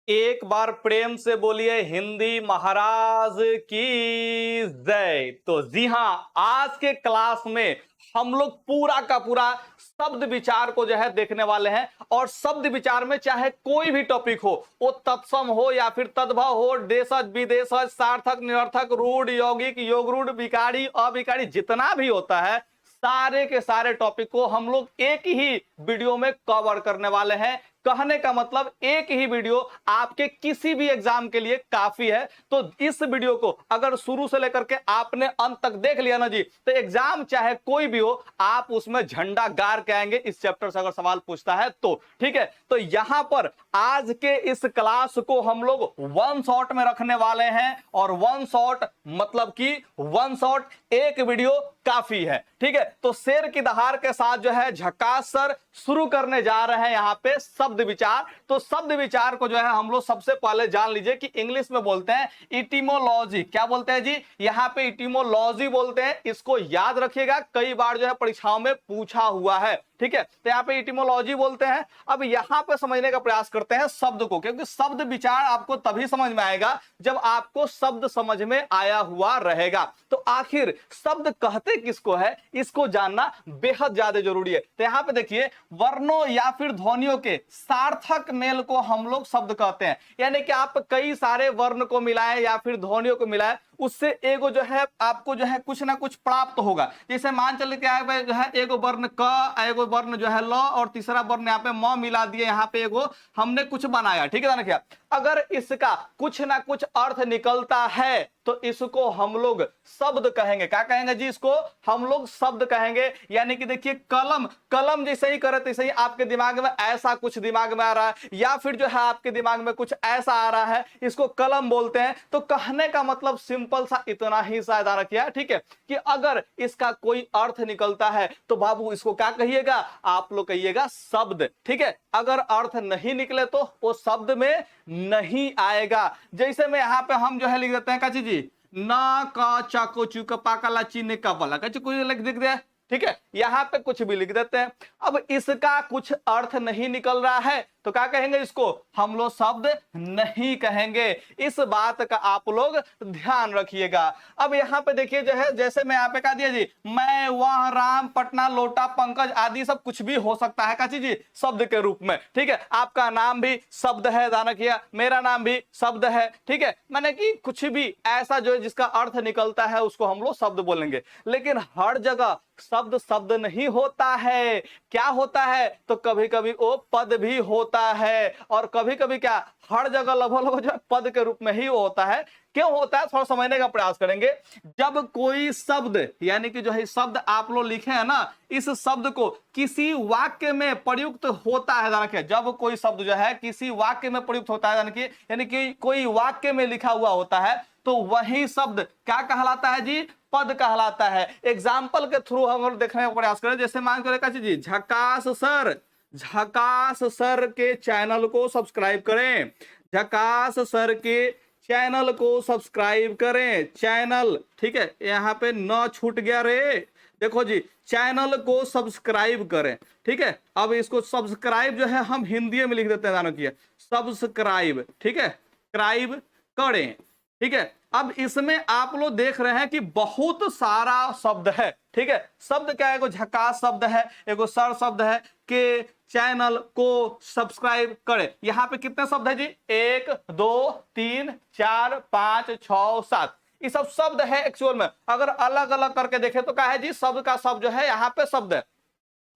एक बार प्रेम से बोलिए हिंदी महाराज की जय। तो जी हाँ, आज के क्लास में हम लोग पूरा का पूरा शब्द विचार को जो है देखने वाले हैं। और शब्द विचार में चाहे कोई भी टॉपिक हो, वो तत्सम हो या फिर तद्भव हो, देशज विदेशज, सार्थक निरर्थक, रूढ़ यौगिक, योग रूढ़, विकारी अविकारी, जितना भी होता है सारे के सारे टॉपिक को हम लोग एक ही वीडियो में कवर करने वाले हैं। कहने का मतलब एक ही वीडियो आपके किसी भी एग्जाम के लिए काफी है। तो इस वीडियो को अगर शुरू से लेकर के आपने अंत तक देख लिया ना जी, तो एग्जाम चाहे कोई भी हो आप उसमें झंडा गाड़ के आएंगे इस चैप्टर से अगर सवाल पूछता है तो। ठीक है, तो यहां पर आज के इस क्लास को हम लोग वन शॉट में रखने वाले हैं। और वन शॉट मतलब कि वन शॉट एक वीडियो काफी है। ठीक है, तो शेर की दहाड़ के साथ जो है झकास सर शुरू करने जा रहे हैं यहां पे शब्द विचार। तो शब्द विचार को जो है हम लोग सबसे पहले जान लीजिए कि इंग्लिश में बोलते हैं इटिमोलॉजी। क्या बोलते हैं जी? यहां पे इटिमोलॉजी बोलते हैं। इसको याद रखिएगा, कई बार जो है परीक्षाओं में पूछा हुआ है। ठीक है, तो यहाँ पे इटिमोलॉजी बोलते हैं। अब यहाँ पे समझने का प्रयास करते हैं शब्द को, क्योंकि शब्द विचार आपको तभी समझ में आएगा जब आपको शब्द समझ में आया हुआ रहेगा। तो आखिर शब्द कहते किसको है, इसको जानना बेहद ज्यादा जरूरी है। तो यहाँ पे देखिए, वर्णों या फिर ध्वनियों के सार्थक मेल को हम लोग शब्द कहते हैं। यानी कि आप कई सारे वर्ण को मिलाएं या फिर ध्वनियों को मिलाएं, उससे एगो जो है आपको जो है कुछ ना कुछ प्राप्त होगा। जैसे मान चले क्या है जो है एगो वर्ण क, एगो वर्ण जो है ल, और तीसरा वर्ण यहाँ पे म मिला दिए, यहाँ पे एगो हमने कुछ बनाया। ठीक है ना? क्या अगर इसका कुछ ना कुछ अर्थ निकलता है तो इसको हम लोग शब्द कहेंगे। क्या कहेंगे जी? इसको हम लोग शब्द कहेंगे। यानी कि देखिए, कलम कलम जैसे ही करे तैसे ही आपके दिमाग में ऐसा कुछ दिमाग में आ रहा है, या फिर जो है आपके दिमाग में कुछ ऐसा आ रहा है, इसको कलम बोलते हैं। तो कहने का मतलब सिंपल सा इतना ही शायद आ रखिए, ठीक है, कि अगर इसका कोई अर्थ निकलता है तो बाबू इसको क्या कहिएगा? आप लोग कहिएगा शब्द। ठीक है, अगर अर्थ नहीं निकले तो वो शब्द में नहीं आएगा। जैसे में यहाँ पे हम जो है लिख देते हैं काची जी, ना का चाको चुक पाका चीने का वाला कुछ लिख दिख दिया। ठीक है, यहां पे कुछ भी लिख देते हैं। अब इसका कुछ अर्थ नहीं निकल रहा है तो क्या कहेंगे? इसको हम लोग शब्द नहीं कहेंगे। इस बात का आप लोग ध्यान रखिएगा। अब यहाँ पे देखिए जो है, जैसे मैं यहाँ पे कहा दिया जी, मैं, वह, राम, पटना, लोटा, पंकज आदि सब कुछ भी हो सकता है। का चीज जी? शब्द के रूप में। ठीक है, आपका नाम भी शब्द है, ध्यान रखिए, मेरा नाम भी शब्द है। ठीक है, माने कि कुछ भी ऐसा जो है जिसका अर्थ निकलता है उसको हम लोग शब्द बोलेंगे। लेकिन हर जगह शब्द शब्द नहीं होता है। क्या होता है? तो कभी कभी वो पद भी होता है, और कभी कभी क्या, हर जगह लगभग जो है पद के रूप में ही वो होता है। क्यों होता है थोड़ा समझने का प्रयास करेंगे। जब कोई शब्द, यानी कि जो है शब्द आप लोग लिखे हैं ना, इस शब्द को किसी वाक्य में प्रयुक्त होता है, जान के, जब कोई शब्द जो है किसी वाक्य में प्रयुक्त होता है, यानी कि कोई वाक्य में लिखा हुआ होता है, तो वही शब्द क्या कहलाता है जी? पद कहलाता है। एग्जाम्पल के थ्रू हम लोग देखने का प्रयास करें। जैसे मान कर जी, झकास सर, झकास सर के चैनल को सब्सक्राइब करें, झकास सर के चैनल को सब्सक्राइब करें। चैनल, ठीक है, यहाँ पे न छूट गया रे, देखो जी, चैनल को सब्सक्राइब करें। ठीक है, अब इसको सब्सक्राइब जो है हम हिंदी में लिख देते हैं, जानो किया, सब्सक्राइब। ठीक है, क्राइब करें। ठीक है, अब इसमें आप लोग देख रहे हैं कि बहुत सारा शब्द है। ठीक है, शब्द क्या है? एगो झकास शब्द है, एगो सर शब्द है, के चैनल को सब्सक्राइब करें। यहां पे कितने शब्द है जी? 1 2 3 4 5 6 7। ये सब शब्द है एक्चुअल में। अगर अलग अलग करके देखें तो क्या है जी? शब्द का शब्द जो है यहाँ पे शब्द है।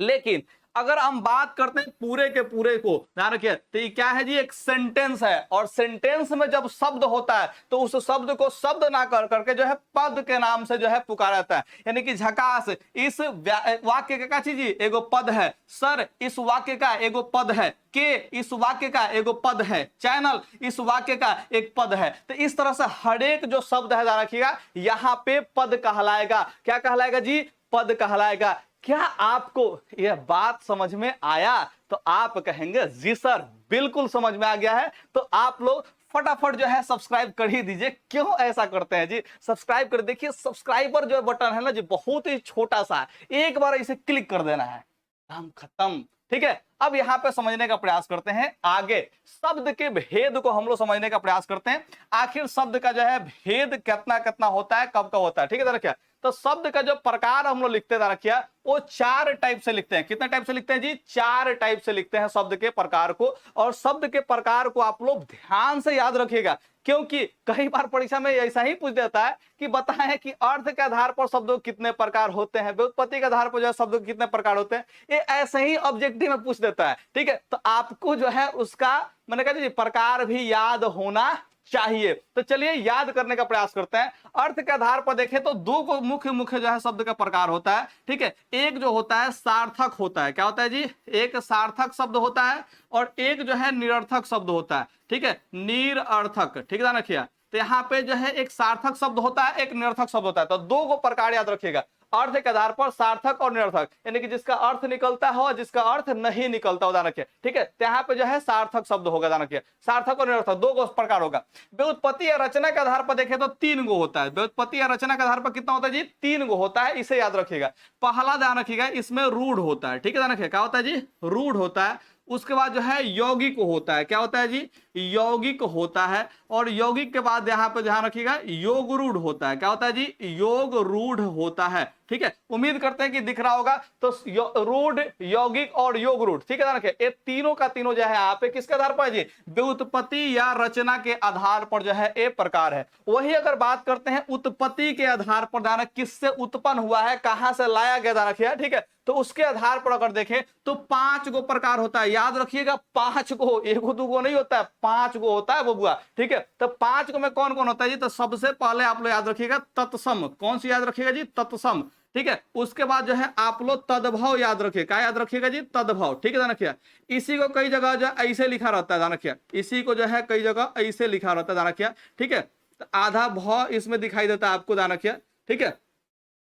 लेकिन अगर हम बात करते हैं पूरे के पूरे को, ध्यान रखिए, तो ये क्या है जी? एक सेंटेंस है, और सेंटेंस में जब शब्द होता है तो उस शब्द को शब्द ना कर करके जो है पद के नाम से जो है पुकारा जाता है। यानी कि झकास इस वाक्य का क्या चीज? एगो पद है। सर इस वाक्य का एगो पद है। के इस वाक्य का एगो पद है। चैनल इस वाक्य का एक पद है। तो इस तरह से हर एक जो शब्द है, ध्यान रखिएगा, यहाँ पे पद कहलाएगा। क्या कहलाएगा जी? पद कहलाएगा। क्या आपको यह बात समझ में आया? तो आप कहेंगे जी सर बिल्कुल समझ में आ गया है। तो आप लोग फटाफट जो है सब्सक्राइब कर ही दीजिए। क्यों ऐसा करते हैं जी? सब्सक्राइब कर, देखिए सब्सक्राइबर जो बटन है ना जी, बहुत ही छोटा सा है, एक बार इसे क्लिक कर देना है, काम खत्म। ठीक है, अब यहां पे समझने का प्रयास करते हैं, आगे शब्द के भेद को हम लोग समझने का प्रयास करते हैं। आखिर शब्द का जो है भेद कितना कितना होता है, कब कब होता है, ठीक है देखिए। तो शब्द का जो प्रकार हम लोग लिखते हैं वो 4 टाइप से लिखते हैं। कितने टाइप से लिखते हैं जी? 4 टाइप से लिखते हैं शब्द के प्रकार को। और शब्द के प्रकार को आप लोग ध्यान से याद रखिएगा, क्योंकि कई बार परीक्षा में ऐसा ही पूछ देता है कि बताएं कि अर्थ के आधार पर शब्दों के कितने प्रकार होते हैं, व्युत्पत्ति के आधार पर जो है शब्दों के कितने प्रकार होते हैं, ये ऐसे ही ऑब्जेक्टिव में पूछ देता है। ठीक है, तो आपको जो है उसका मैंने कहा जी प्रकार भी याद होना चाहिए। तो चलिए याद करने का प्रयास करते हैं। अर्थ के आधार पर देखें तो दो को मुख्य मुख्य जो है शब्द का प्रकार होता है। ठीक है, एक जो होता है सार्थक होता है। क्या होता है जी? एक सार्थक शब्द होता है और एक जो है निरर्थक शब्द होता है। ठीक है, निरर्थक, ठीक है रखिए। तो यहाँ पे जो है एक सार्थक शब्द होता है, एक निरर्थक शब्द होता है। तो दो को प्रकार याद रखिएगा अर्थ के आधार पर, सार्थक और निरर्थक, यानी कि जिसका अर्थ निकलता हो जिसका अर्थ नहीं निकलता हो, ध्यान रखिए। ठीक है, तो यहाँ पे जो है सार्थक शब्द होगा, ध्यान रखिए। सार्थक और निरर्थक दो प्रकार होगा। व्युत्पत्ति या रचना के आधार पर देखें तो 3 गो होता है। व्युत्पत्ति या रचना के आधार पर कितना होता है जी? 3 गो होता है, इसे याद रखिएगा। पहला ध्यान रखिएगा, इसमें रूढ़ होता है। ठीक है, ध्यान रखिए, क्या होता है जी? रूढ़ होता है। उसके बाद जो है यौगिक होता है। क्या होता है जी? यौगिक होता है। और यौगिक के बाद यहाँ पे ध्यान रखिएगा योग रूढ़ होता है। क्या होता है जी? योग रूढ़ होता है। ठीक है, उम्मीद करते हैं कि दिख रहा होगा। तो रूढ़, यौगिक और योग रूढ़, ठीक है ध्यान रखिए, ये तीनों का तीनों जो है यहाँ पे किसके आधार पर है जी? व्युत्पत्ति या रचना के आधार पर जो है ये प्रकार है। वही अगर बात करते हैं उत्पत्ति के आधार पर, ध्यान किससे उत्पन्न हुआ है, कहां से लाया गया, ध्यान रखिए। ठीक है, तो उसके आधार पर अगर देखें तो 5 गो प्रकार होता है। याद रखिएगा 5 गो, 1 2 गो नहीं होता है, 5 गो होता है बबुआ। ठीक है, तो 5 गो में कौन कौन होता है जी? तो सबसे पहले आप लोग याद रखिएगा तत्सम। कौन सी याद रखिएगा जी? तत्सम। ठीक है, उसके बाद जो है आप लोग तद्भव याद रखिए। क्या याद रखिएगा जी? तद्भव। ठीक है, ध्यान रखिए। इसी को कई जगह जो है ऐसे लिखा रहता है, ध्यान रखिए। इसी को जो है कई जगह ऐसे लिखा रहता है, ध्यान रखिए। ठीक है, तो आधा भ इसमें दिखाई देता है आपको, ध्यान रखिए। ठीक है,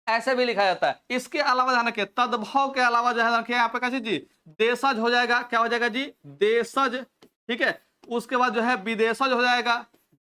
ऐसे भी लिखा जाता है। इसके अलावा ध्यान रखिए तद्भव के अलावा जो है रखिए यहाँ पे कैसे जी? देशज हो जाएगा। क्या हो जाएगा जी? देशज। ठीक है, उसके बाद जो है विदेशज हो जाएगा,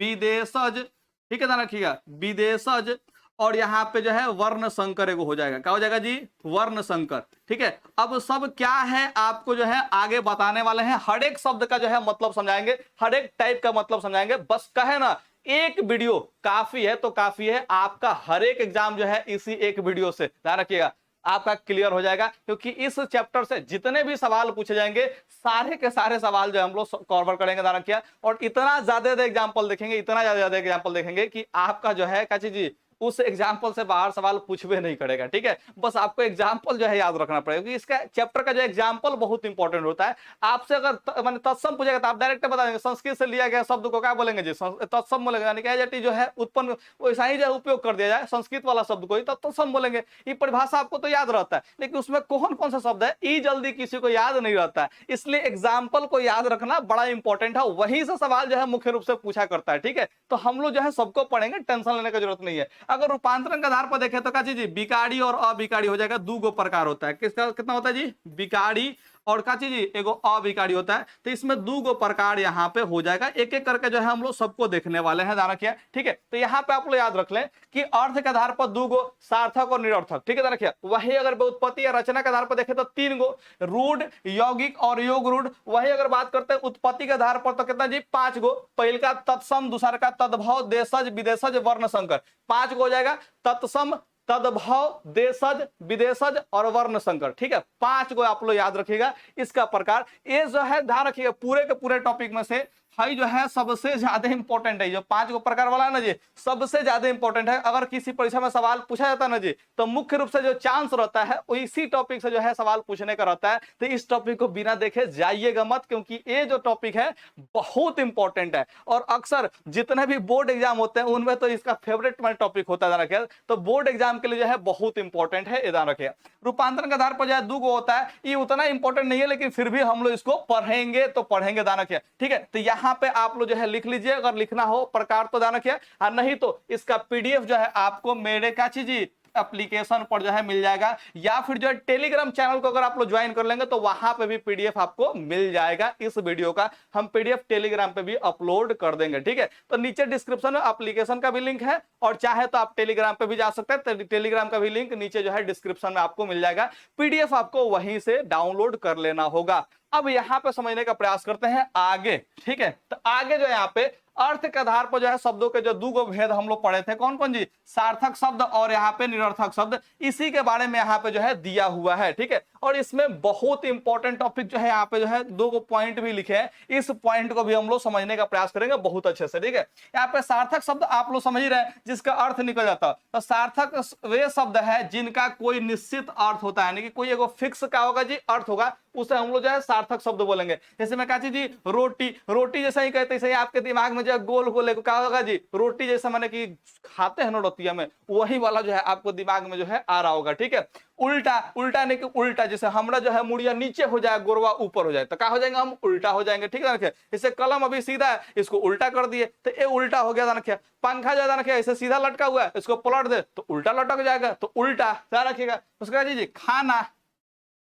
विदेशज। ठीक है, ध्यान रखिएगा विदेशज। और यहाँ पे जो है वर्ण संकर एगो हो जाएगा। क्या हो जाएगा जी? वर्ण संकर। ठीक है, अब सब क्या है आपको जो है आगे बताने वाले हैं। हर एक शब्द का जो है मतलब समझाएंगे, हर एक टाइप का मतलब समझाएंगे। बस कहे ना एक वीडियो काफी है, तो काफी है। आपका हर एक एग्जाम जो है इसी एक वीडियो से, ध्यान रखिएगा, आपका क्लियर हो जाएगा। क्योंकि इस चैप्टर से जितने भी सवाल पूछे जाएंगे सारे के सारे सवाल जो हम लोग कवर करेंगे, ध्यान रखिए। और इतना ज्यादा एग्जाम्पल देखेंगे, इतना ज्यादा एग्जाम्पल देखेंगे कि आपका जो है क्या चीज उस एग्जाम्पल से बाहर सवाल पूछबे नहीं करेगा। ठीक है, बस आपको एग्जाम्पल जो है याद रखना पड़ेगा, क्योंकि इसका चैप्टर का जो एग्जाम्पल बहुत इंपॉर्टेंट होता है। आपसे अगर मैंने तत्सम पूछेगा तो आप डायरेक्ट बता देंगे संस्कृत से लिया गया शब्द को क्या बोलेंगे जी? तत्सम बोलेंगे, यानी कि जो है उत्पन्न वैसा ही जो है उपयोग कर दिया जाए संस्कृत वाला शब्द को ही तो तत्सम बोलेंगे। ये परिभाषा आपको तो याद रहता है, लेकिन उसमें कौन कौन सा शब्द है ये जल्दी किसी को याद नहीं रहता है। इसलिए एग्जाम्पल को याद रखना बड़ा इंपॉर्टेंट है, वहीं से सवाल जो है मुख्य रूप से पूछा करता है। ठीक है, तो हम लोग जो है सबको पढ़ेंगे, टेंशन लेने की जरूरत नहीं है। अगर रूपांतरण आधार पर देखें तो क्या चीज? विकारी और अविकारी हो जाएगा। 2 गो प्रकार होता है। किसका कितना होता है जी? विकारी और क्या चीज? एगो अविकारी होता है। तो इसमें 2 गो प्रकार यहाँ पे हो जाएगा। एक एक करके जो है हम लोग सबको देखने वाले हैं, ध्यान रखिए। ठीक है, तो यहाँ पे आप लोग याद रख लें कि अर्थ के आधार पर 2 गो, सार्थक और निरर्थक। ठीक है, ध्यान रखिए। वही अगर व्युत्पत्ति या रचना के आधार पर देखें तो 3 गो, रूढ़, यौगिक और योग रूढ़। वही अगर बात करते हैं उत्पत्ति के आधार पर तो कितना जी? 5 गो। पहले का तत्सम, दूसरा का तद्भव, देशज, विदेशज, वर्ण संकर। 5 गो हो जाएगा। तत्सम, तद्भव, देशज, विदेशज और वर्ण संकर। ठीक है, 5 गो आप लोग याद रखिएगा इसका प्रकार। ये जो है ध्यान रखिएगा पूरे के पूरे टॉपिक में से हाई जो है सबसे ज्यादा इंपॉर्टेंट है। जो 5 गो प्रकार वाला है ना जी, सबसे ज्यादा इंपॉर्टेंट है। अगर किसी परीक्षा में सवाल पूछा जाता है ना जी, तो मुख्य रूप से जो चांस रहता है वो इसी टॉपिक से जो है सवाल पूछने का रहता है। तो इस टॉपिक को बिना देखे जाइएगा मत, क्योंकि ये जो टॉपिक है बहुत इंपॉर्टेंट है। और अक्सर जितने भी बोर्ड एग्जाम होते हैं उनमें तो इसका फेवरेट टॉपिक होता है, ध्यान रखिए। तो बोर्ड एग्जाम के लिए जो है बहुत इंपॉर्टेंट है, ध्यान रखिए। रूपांतरण के आधार पर जो है 2 गो होता है। ये उतना इंपॉर्टेंट नहीं है, लेकिन फिर भी हम लोग इसको पढ़ेंगे तो पढ़ेंगे, ध्यान रखिए। ठीक है, तो यहाँ पे आप लोग जो है लिख लीजिए, अगर लिखना हो प्रकार तो ध्यान रखिए, और नहीं तो इसका पीडीएफ जो है आपको मेरे क्या चीज एप्लीकेशन पर जो है मिल जाएगा, या फिर जो है टेलीग्राम चैनल को अगर आप लोग ज्वाइन कर लेंगे तो वहां पे भी पीडीएफ आपको मिल जाएगा। इस वीडियो का हम पीडीएफ टेलीग्राम पे भी अपलोड कर देंगे, ठीक है। तो नीचे डिस्क्रिप्शन में एप्लीकेशन का भी लिंक है, और चाहे तो आप टेलीग्राम पे भी जा सकते हैं, तो टेलीग्राम का भी लिंक नीचे जो है डिस्क्रिप्शन में आपको मिल जाएगा। पीडीएफ आपको वहीं से डाउनलोड कर लेना होगा। अब यहां पे समझने का प्रयास करते हैं आगे, ठीक है। तो आगे जो यहाँ पे अर्थ के आधार पर जो है शब्दों के जो दो गो भेद हम लोग पढ़े थे, कौन कौन जी, सार्थक शब्द और यहाँ पे निरर्थक शब्द, इसी के बारे में यहाँ पे जो है दिया हुआ है, ठीक है। और इसमें बहुत इंपॉर्टेंट टॉपिक जो है यहाँ पे जो है दो गो पॉइंट भी लिखे हैं, इस पॉइंट को भी हम लोग समझने का प्रयास करेंगे बहुत अच्छे से, ठीक है। यहाँ पे सार्थक शब्द आप लोग समझ रहे हैं जिसका अर्थ निकल जाता है। तो सार्थक वे शब्द है जिनका कोई निश्चित अर्थ होता है, यानी कि कोई एगो फिक्स का होगा जी अर्थ होगा, उसे हम लोग जो है सार्थक शब्द बोलेंगे। जैसे मैं कहा जी रोटी, रोटी जैसा ही कहते हैं, आपके दिमाग में जो है गोल गोल क्या होगा जी, रोटी जैसा, मैंने कि खाते हैं ना रोटियां में, वही वाला जो है आपको दिमाग में जो है आ रहा होगा, ठीक है। उल्टा, उल्टा नहीं कि उल्टा, जैसे हमरा जो है मुड़िया नीचे हो जाए, गोरवा ऊपर हो जाए, तो क्या हो जाएंगे, हम उल्टा हो जाएंगे, ठीक है। रखे इसे कलम अभी सीधा है, इसको उल्टा कर दिए तो ये उल्टा हो गया, रखिए। पंखा ज्यादा रखिए ऐसे सीधा लटका हुआ है, इसको पलट दे तो उल्टा लटक जाएगा, तो उल्टा ध्यान रखिएगा। उसके बाद जी खाना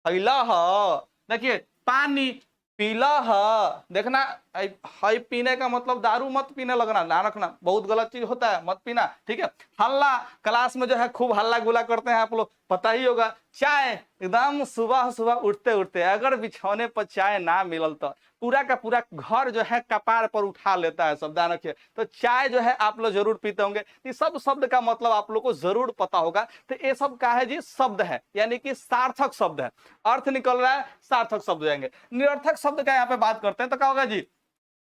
खैला है, देखिए पानी पीला है, देखना हाई पीने का मतलब दारू मत पीने लगना, ना रखना, बहुत गलत चीज होता है, मत पीना, ठीक है। हल्ला, क्लास में जो है खूब हल्ला गुला करते हैं आप लोग, पता ही होगा। चाय, एकदम सुबह सुबह उठते उठते अगर बिछौने पर चाय ना मिलल तो पूरा का पूरा घर जो है कपार पर उठा लेता है, सब ध्यान रखिए। तो चाय जो है आप लोग जरूर पीते होंगे, ये सब शब्द का मतलब आप लोग को जरूर पता होगा। तो ये सब क्या है जी, शब्द है, यानी कि सार्थक शब्द है, अर्थ निकल रहा है, सार्थक शब्द जाएंगे। निरर्थक शब्द का यहाँ पे बात करते हैं तो क्या होगा जी,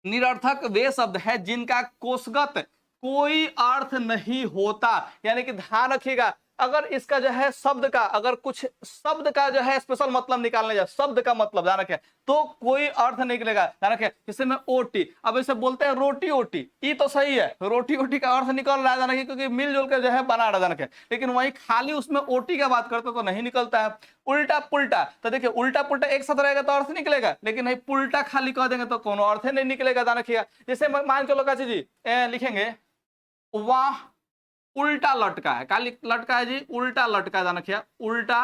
निरर्थक वे शब्द है जिनका कोषगत कोई अर्थ नहीं होता, यानी कि ध्यान रखिएगा, अगर इसका जो है शब्द का, अगर कुछ शब्द का जो है स्पेशल मतलब निकालने जाए, शब्द का मतलब ध्यान रखें, तो कोई अर्थ नहीं निकलेगा, ध्यान रखें। जैसे में ओटी, अब इसे बोलते हैं रोटी ओटी, ये तो सही है, रोटी ओटी का अर्थ निकल रहा है, ध्यान रखें, क्योंकि मिलजुल कर जो है बना रहा है, ध्यान रखें। लेकिन वही खाली उसमें ओटी का बात करते तो नहीं निकलता है। उल्टा पुल्टा, तो देखिए उल्टा पुल्टा एक साथ रहेगा तो अर्थ निकलेगा, लेकिन नहीं पुल्टा खाली कह देंगे तो कोनो अर्थ नहीं निकलेगा, ध्यान रखिएगा। जैसे मान चलो काची जी लिखेंगे वाह उल्टा लटका है, काली लटका है जी, उल्टा लटका, ध्यान रखिए, उल्टा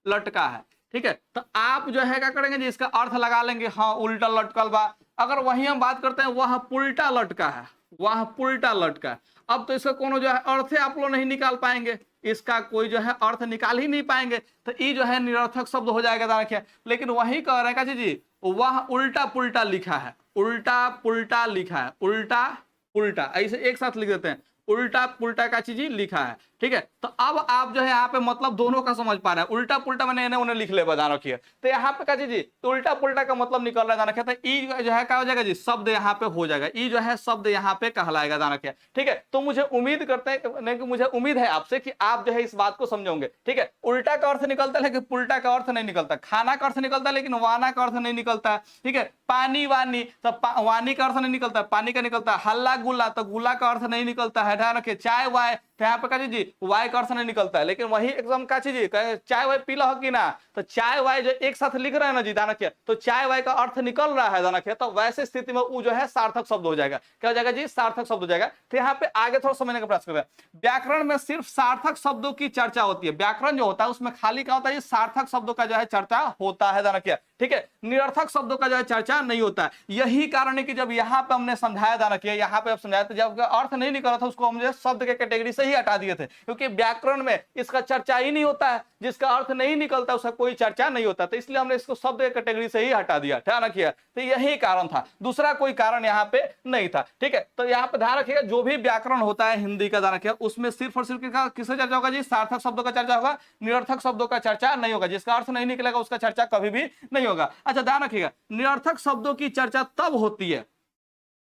लटका है, ठीक है। तो आप जो है क्या करेंगे जी, इसका अर्थ लगा लेंगे, हाँ उल्टा लटकल बा। अगर वही हम बात करते हैं वह पुल्टा लटका है, वह पुल्टा लटका है, अब तो इसका कोनो जो है अर्थ आप लोग नहीं निकाल पाएंगे, इसका कोई जो है अर्थ निकाल ही नहीं पाएंगे, तो ये जो है निरर्थक शब्द हो जाएगा, ध्यान रखिए। लेकिन वही कह रहे हैं जी वह उल्टा पुल्टा लिखा है, उल्टा पुल्टा लिखा है, उल्टा पुल्टा ऐसे एक साथ लिख देते हैं, उल्टा पुल्टा का चीज लिखा है, ठीक है। तो अब आप जो है यहाँ पे मतलब दोनों का समझ पा रहे हैं, उल्टा पुल्टा मैंने इन्हें उन्हें लिख ले, ध्यान रखिए। तो यहाँ पे का जी तो उल्टा पुल्टा का मतलब निकल रहा है, ध्यान रखिए। तो ई जो है क्या हो जाएगा जी, शब्द यहाँ पे हो जाएगा, ई जो है शब्द यहाँ पे कहलाएगा, ध्यान रखिए, ठीक है। तो मुझे उम्मीद करते हैं, नहीं कि मुझे उम्मीद है आपसे कि आप जो है इस बात को समझोगे, ठीक है। उल्टा का अर्थ निकलता है लेकिन पुल्टा का अर्थ नहीं निकलता, खाना का अर्थ निकलता है लेकिन वाना का अर्थ नहीं निकलता है, ठीक है। पानी वानी, तो वानी का अर्थ नहीं निकलता, पानी का निकलता है। हल्ला गुल्ला, तो गुल्ला का अर्थ नहीं निकलता है, ध्यान रखिए। चाय वाय, तो यहाँ पे का जी वाय का अर्थ नहीं निकलता है, लेकिन वही एकदम का चीज चाय वाय पीला हो कि ना, तो चाय वाय जो एक साथ लिख रहे हैं ना जी, ध्यान रखिए, तो चाय वाय का अर्थ निकल रहा है, ध्यान रखिए। तो वैसे स्थिति में वो जो है सार्थक शब्द हो जाएगा, क्या हो जाएगा जी, सार्थक शब्द हो जाएगा। तो यहाँ पे आगे थोड़ा समझने का प्रयास करें। व्याकरण में सिर्फ सार्थक शब्दों की चर्चा होती है, व्याकरण जो होता है उसमें खाली क्या होता है, सार्थक शब्दों का जो है चर्चा होता है, ध्यान रखिए, ठीक है। निरर्थक शब्दों का जो है चर्चा नहीं होता है। यही कारण है कि जब यहाँ पे हमने समझाया, ध्यान रखिए, यहाँ पे समझाया तो जब अर्थ नहीं निकल रहा था उसको हम शब्द के कैटेगरी से ही हटा दिए थे, क्योंकि व्याकरण में इसका चर्चा ही नहीं होता है, जिसका अर्थ नहीं निकलता उसका कोई चर्चा नहीं होता, तो इसलिए हमने इसको शब्द के कैटेगरी से ही हटा दिया, ध्यान रखिए। तो यही कारण था, दूसरा कोई कारण यहाँ पे नहीं था, ठीक है। तो यहाँ पे ध्यान रखिएगा, जो भी व्याकरण होता है हिंदी का, ध्यान रखिएगा, उसमें सिर्फ और सिर्फ किससे चर्चा होगा जी, सार्थक शब्दों का चर्चा होगा, निरर्थक शब्दों का चर्चा नहीं होगा, जिसका अर्थ नहीं निकलेगा उसका चर्चा कभी भी नहीं होगा। अच्छा ध्यान रखिएगा, निरर्थक शब्दों की चर्चा तब होती है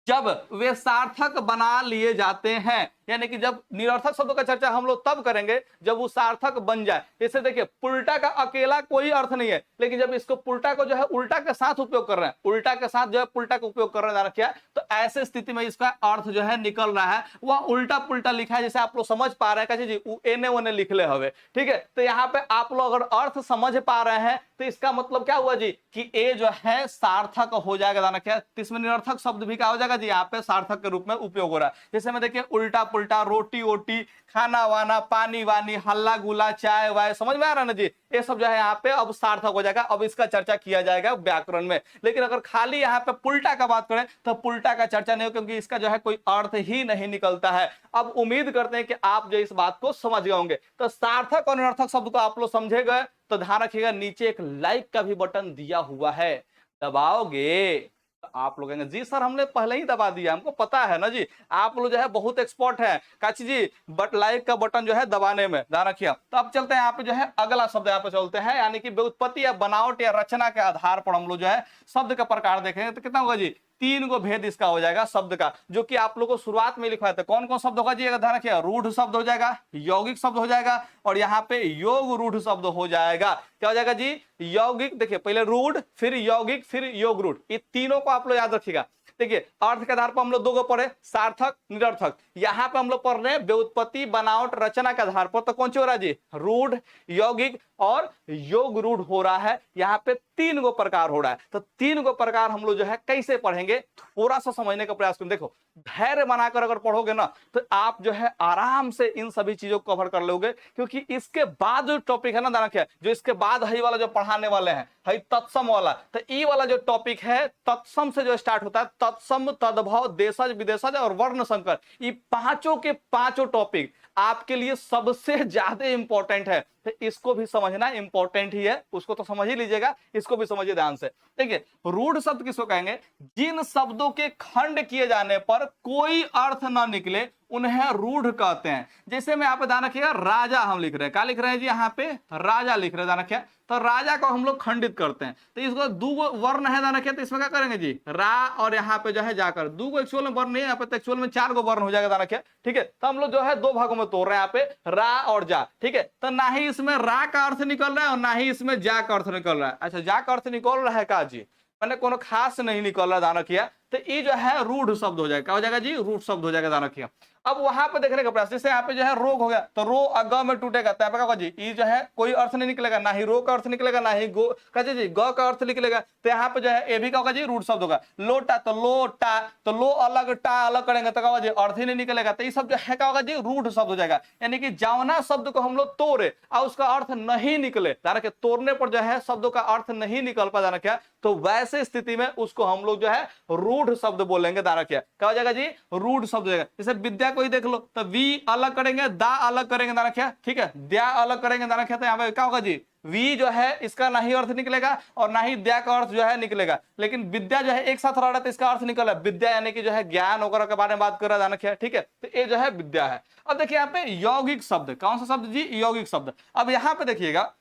जब वे सार्थक बना लिए जाते हैं, यानी कि जब निरर्थक शब्दों का चर्चा हम लोग तब करेंगे जब वो सार्थक बन जाए। जैसे देखिए पुल्टा का अकेला कोई अर्थ नहीं है, लेकिन जब इसको पुल्टा को जो है उल्टा के साथ उपयोग कर रहे हैं, उल्टा के साथ जो है पुल्टा का उपयोग कर रहे हैं, क्या, तो ऐसे स्थिति में इसका अर्थ जो है निकल रहा है, वह उल्टा पुल्टा लिखा है, जैसे आप लोग समझ पा रहे हैं जी, एने ओने लिख ले हवे, ठीक है। तो यहाँ पे आप लोग अगर अर्थ समझ पा रहे हैं तो इसका मतलब क्या हुआ जी, कि ए जो है सार्थक हो जाएगा, क्या, इसमें निरर्थक शब्द भी क्या हो जाएगा जी, यहाँ पे सार्थक के रूप में उपयोग हो रहा है। जैसे में देखिए उल्टा पुल्टा, रोटी वोटी, खाना वाना, पानी वानी, हल्ला गुला, चाय वाय, समझ में आ रहा है ना जी। ये सब जो है यहाँ पे अब सार्थक हो जाएगा, अब इसका चर्चा किया जाएगा व्याकरण में। लेकिन अगर खाली यहाँ पे पुल्टा का बात करें तो पुल्टा का चर्चा नहीं हो, क्योंकि इसका जो है कोई अर्थ ही नहीं निकलता है। अब उम्मीद करते हैं कि आप जो इस बात को समझ गए होंगे। तो सार्थक और निरर्थक शब्द को आप लोग समझे गए तो ध्यान रखिएगा, नीचे एक लाइक का भी बटन दिया हुआ है, दबाओगे तो आप लोग कहेंगे जी सर हमने पहले ही दबा दिया, हमको पता है ना जी, आप लोग जो है बहुत एक्सपर्ट हैं काची जी बट लाइक का बटन जो है दबाने में, ध्यान रखिए। तो अब चलते हैं यहाँ पे जो है अगला शब्द यहाँ पे चलते हैं, यानी कि व्युत्पत्ति या बनावट या रचना के आधार पर हम लोग जो है शब्द का प्रकार देखेंगे। तो कितना होगा जी, 3 गो भेद इसका हो जाएगा शब्द का, जो कि आप लोग को शुरुआत में लिखवाया था। कौन कौन शब्द होगा जी, अगर ध्यान रखिए, रूढ़ शब्द हो जाएगा, यौगिक शब्द हो जाएगा, और यहाँ पे योग रूढ़ शब्द हो जाएगा। क्या हो जाएगा जी, यौगिक, देखिए पहले रूढ़, फिर यौगिक, फिर योग रूढ़, ये तीनों को आप लोग याद रखिएगा। देखिए अर्थ के आधार पर हम लोग 2 गो पढ़े, सार्थक निरर्थक। यहाँ पे हम लोग पढ़ रहे हैं व्युत्पत्ति बनावट रचना के आधार पर, तो कौन सी हो रहा है जी, रूढ़, यौगिक और योग रूढ़ हो रहा है। यहाँ पे 3 गो प्रकार हो रहा है। तो 3 गो प्रकार हम लोग जो है कैसे पढ़ेंगे, थोड़ा सा समझने का प्रयास करें। देखो धैर्य बनाकर अगर पढ़ोगे ना तो आप जो है आराम से इन सभी चीजों को कवर कर लोगे, क्योंकि इसके बाद जो टॉपिक है ना दाना क्या, जो इसके बाद है वाला जो पढ़ाने वाले हैं है तत्सम वाला, तो ई वाला जो टॉपिक है तत्सम से जो स्टार्ट होता है, तत्सम, तद्भव, देशज, विदेशज और वर्ण संकर, ये पांचों के पांचों टॉपिक आपके लिए सबसे ज्यादा इंपॉर्टेंट है। तो इसको भी समझना इंपॉर्टेंट ही है, उसको तो समझ ही लीजिएगा, इसको भी समझिए ध्यान से। देखिए रूढ़ शब्द किसको कहेंगे, जिन शब्दों के खंड किए जाने पर कोई अर्थ ना निकले उन्हें रूढ़ कहते हैं। जैसे मैं यहाँ पे ध्यान रखिएगा, राजा हम लिख रहे हैं, क्या लिख रहे हैं जी, यहाँ पे राजा लिख रहे हैं, ध्यान रखिए। तो राजा को हम लोग खंडित करते हैं, तो इसको 2 वर्ण है, ध्यान रखिए। तो इसमें क्या करेंगे जी, रा और यहाँ पे जो है जाकर 2 गो एक्चुअल में वर्ण नहीं है, यहाँ पे एक्चुअल में 4 गो वर्ण हो जाएगा, ध्यान रखिए, ठीक है। तो हम लोग जो है 2 भागों में तोड़ रहे हैं, यहाँ पे रा और जा, ठीक है। तो ना ही इसमें रा का अर्थ निकल रहा है और ना ही इसमें जा का अर्थ निकल रहा है। अच्छा जा का अर्थ निकल रहा है का जी, मैंने कोनो खास नहीं निकल रहा, ध्यान रखिए। तो ये जो है रूढ़ शब्द हो जाएगा, क्या हो जाएगा जी, रूढ़ शब्द हो जाएगा, ध्यान रखिए। अब वहां पे देखने का प्रयास, जैसे यहाँ पे जो है रोग हो गया, तो रो अग में टूटेगा, तो क्या होगा जी, ये जो है कोई अर्थ नहीं निकलेगा, ना ही रो का अर्थ निकलेगा, ना ही गो कहते जी ग का अर्थ निकलेगा। तो यहाँ पे जो है ये भी क्या होगा जी, रूढ़ शब्द होगा। लोटा तो लोटा, तो लो अलग टा अलग करेंगे तो क्या होगा जी, अर्थ ही नहीं निकलेगा। तो ये सब जो है क्या होगा जी, रूढ़ शब्द हो जाएगा। यानी कि जवना शब्द को हम लोग तोड़े और उसका अर्थ नहीं निकले, ध्यान रखिए, तोड़ने पर जो है शब्दों का अर्थ नहीं निकल पा, ध्यान रखिए, तो वैसे स्थिति में उसको हम लोग जो है रूढ़ शब्द बोलेंगे, ध्यान रखिए। क्या हो जाएगा जी, रूढ़ शब्द हो जाएगा। जैसे विद्या को ही देख लो, तो वी अलग करेंगे, दा अलग करेंगे, ध्यान रखिए, ठीक है, द्या अलग करेंगे, ध्यान रखिए। तो यहाँ पे क्या होगा जी, वी जो है इसका ना ही अर्थ निकलेगा और ना ही द्या का अर्थ जो है निकलेगा। लेकिन विद्या जो है एक साथ रह रहा है तो इसका अर्थ निकला, विद्या यानी कि जो है ज्ञान वगैरह के बारे में बात कर रहा है, ध्यान रखिए, ठीक है। तो ये जो है विद्या है। अब देखिए यहाँ पे यौगिक शब्द, कौन सा शब्द जी, यौगिक शब्द। अब यहाँ पे देखिएगा,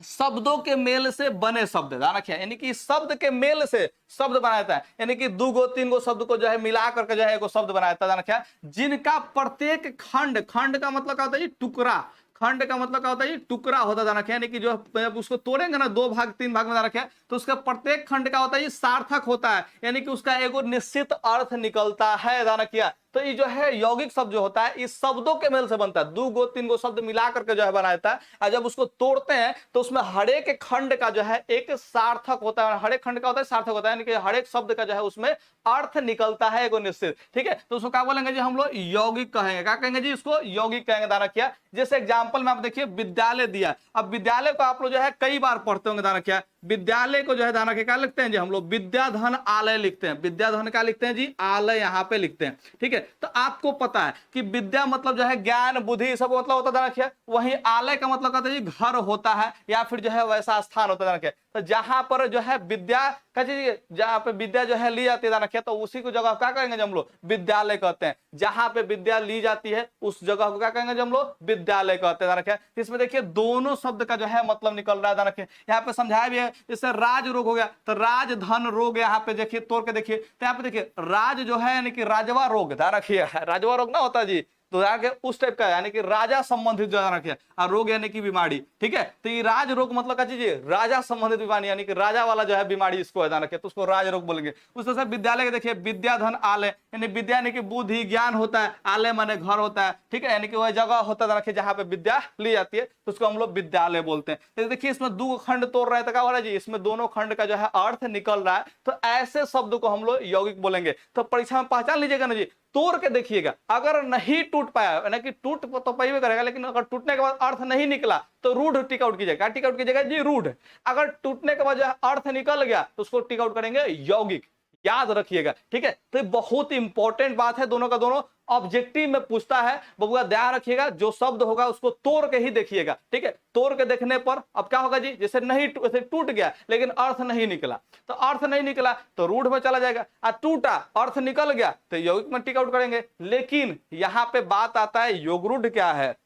शब्दों के मेल से बने शब्द, ध्यान रखिए, यानी कि शब्द के मेल से शब्द बनाया जाता है, यानी कि 2 गो 3 गो शब्द को जो है मिला करके जो है एक शब्द बनाया जाता है, ध्यान रखिए। जिनका प्रत्येक खंड, खंड का मतलब क्या होता है जी, टुकड़ा, खंड का मतलब क्या होता है, टुकड़ा होता है, ध्यान रखिए। यानी कि जो उसको तोड़ेंगे ना 2 भाग 3 भाग में, ध्यान रखिए, तो उसका प्रत्येक खंड का होता है सार्थक होता है, यानी कि उसका एगो निश्चित अर्थ निकलता है, ध्यान रखिए। तो ये जो है यौगिक शब्द जो होता है इस शब्दों के मेल से बनता है, 2 गो 3 गो शब्द मिला करके जो है बनाता है। और जब उसको तोड़ते हैं तो उसमें हर एक खंड का जो है एक सार्थक होता है, हर एक खंड का होता है सार्थक होता है, यानी कि हर एक शब्द का जो है उसमें अर्थ निकलता है एगो निश्चित, ठीक है। तो उसको क्या बोलेंगे जी, हम लोग यौगिक कहेंगे, क्या कहेंगे जी, इसको यौगिक कहेंगे, ध्यान रखिए। जैसे एग्जांपल में आप देखिए विद्यालय दिया, अब विद्यालय को आप लोग जो है कई बार पढ़ते होंगे, ध्यान रखिए। विद्यालय को जो है ध्यान रखिए क्या लिखते हैं जी, हम लोग विद्याधन आलय लिखते हैं, विद्याधन क्या लिखते हैं जी, आलय यहाँ पे लिखते हैं, ठीक है। तो आपको पता है कि विद्या मतलब जो है ज्ञान बुद्धि सब मतलब होता है, रखिए। वहीं आलय का मतलब कहते हैं जी घर होता है या फिर जो है वैसा स्थान होता है, रखिए। तो जहां पर जो है विद्या जहां पे विद्या जो है ली जाती है, रखिए, तो उसी को जगह क्या कहेंगे हम लोग, विद्यालय कहते हैं। जहां पे विद्या ली जाती है उस जगह को क्या कहेंगे हम लोग, विद्यालय कहते हैं, रखिए। इसमें देखिए दोनों शब्द का जो है मतलब निकल रहा है, रखिए। यहाँ पे समझाया भी है, जैसे राज रोग हो गया तो राजधन रोग, यहाँ पे देखिए तोड़ के देखिए, तो यहाँ पे देखिए राज जो है यानी कि राजवा रोग, ध्यान रखिए, राजवा रोग ना होता जी, तो उस टाइप का यानी कि राजा संबंधित जो रखिए, और रोग यानी कि बीमारी, ठीक है। तो ये राज रोग मतलब क्या चीज है, राजा संबंधित बीमारी, यानी कि राजा वाला जो है बीमारी इसको है, ध्यान रखिए, तो उसको राज रोग बोलेंगे। उस तरह से विद्यालय के देखिए विद्याधन आलय, यानी विद्या यानी कि बुद्धि ज्ञान होता है, आलय माने घर होता है, ठीक है, यानी कि वह जगह होता है, रखिए, जहाँ पे विद्या ली जाती है, तो उसको हम लोग विद्यालय बोलते हैं। तो देखिए इसमें 2 खंड तोड़ रहे थे, क्या हो रहा है जी, इसमें दोनों खंड का जो है अर्थ निकल रहा है, तो ऐसे शब्द को हम लोग यौगिक बोलेंगे। तो परीक्षा में पहचान लीजिएगा ना जी, तोड़ के देखिएगा, अगर नहीं टूट पाया, यानी कि टूट तो पाइबे करेगा, लेकिन अगर टूटने के बाद अर्थ नहीं निकला तो रूढ़ टिक आउट कीजिएगा। टिक आउट कीजिएगा जी रूढ़। अगर टूटने के बाद अर्थ निकल गया तो उसको टिक आउट करेंगे यौगिक। याद रखिएगा, ठीक है। तो बहुत इंपॉर्टेंट बात है, दोनों का दोनों ऑब्जेक्टिव में पूछता है, बबुआ ध्यान रखिएगा, जो शब्द होगा उसको तोड़ के ही देखिएगा, ठीक है। तोड़ के देखने पर अब क्या होगा जी, जैसे नहीं जैसे टूट गया लेकिन अर्थ नहीं निकला, तो अर्थ नहीं निकला तो रूढ़ में चला जाएगा, और टूटा अर्थ निकल गया तो यौगिक में टिक आउट करेंगे। लेकिन यहां पे बात आता है योगरूढ़ क्या है,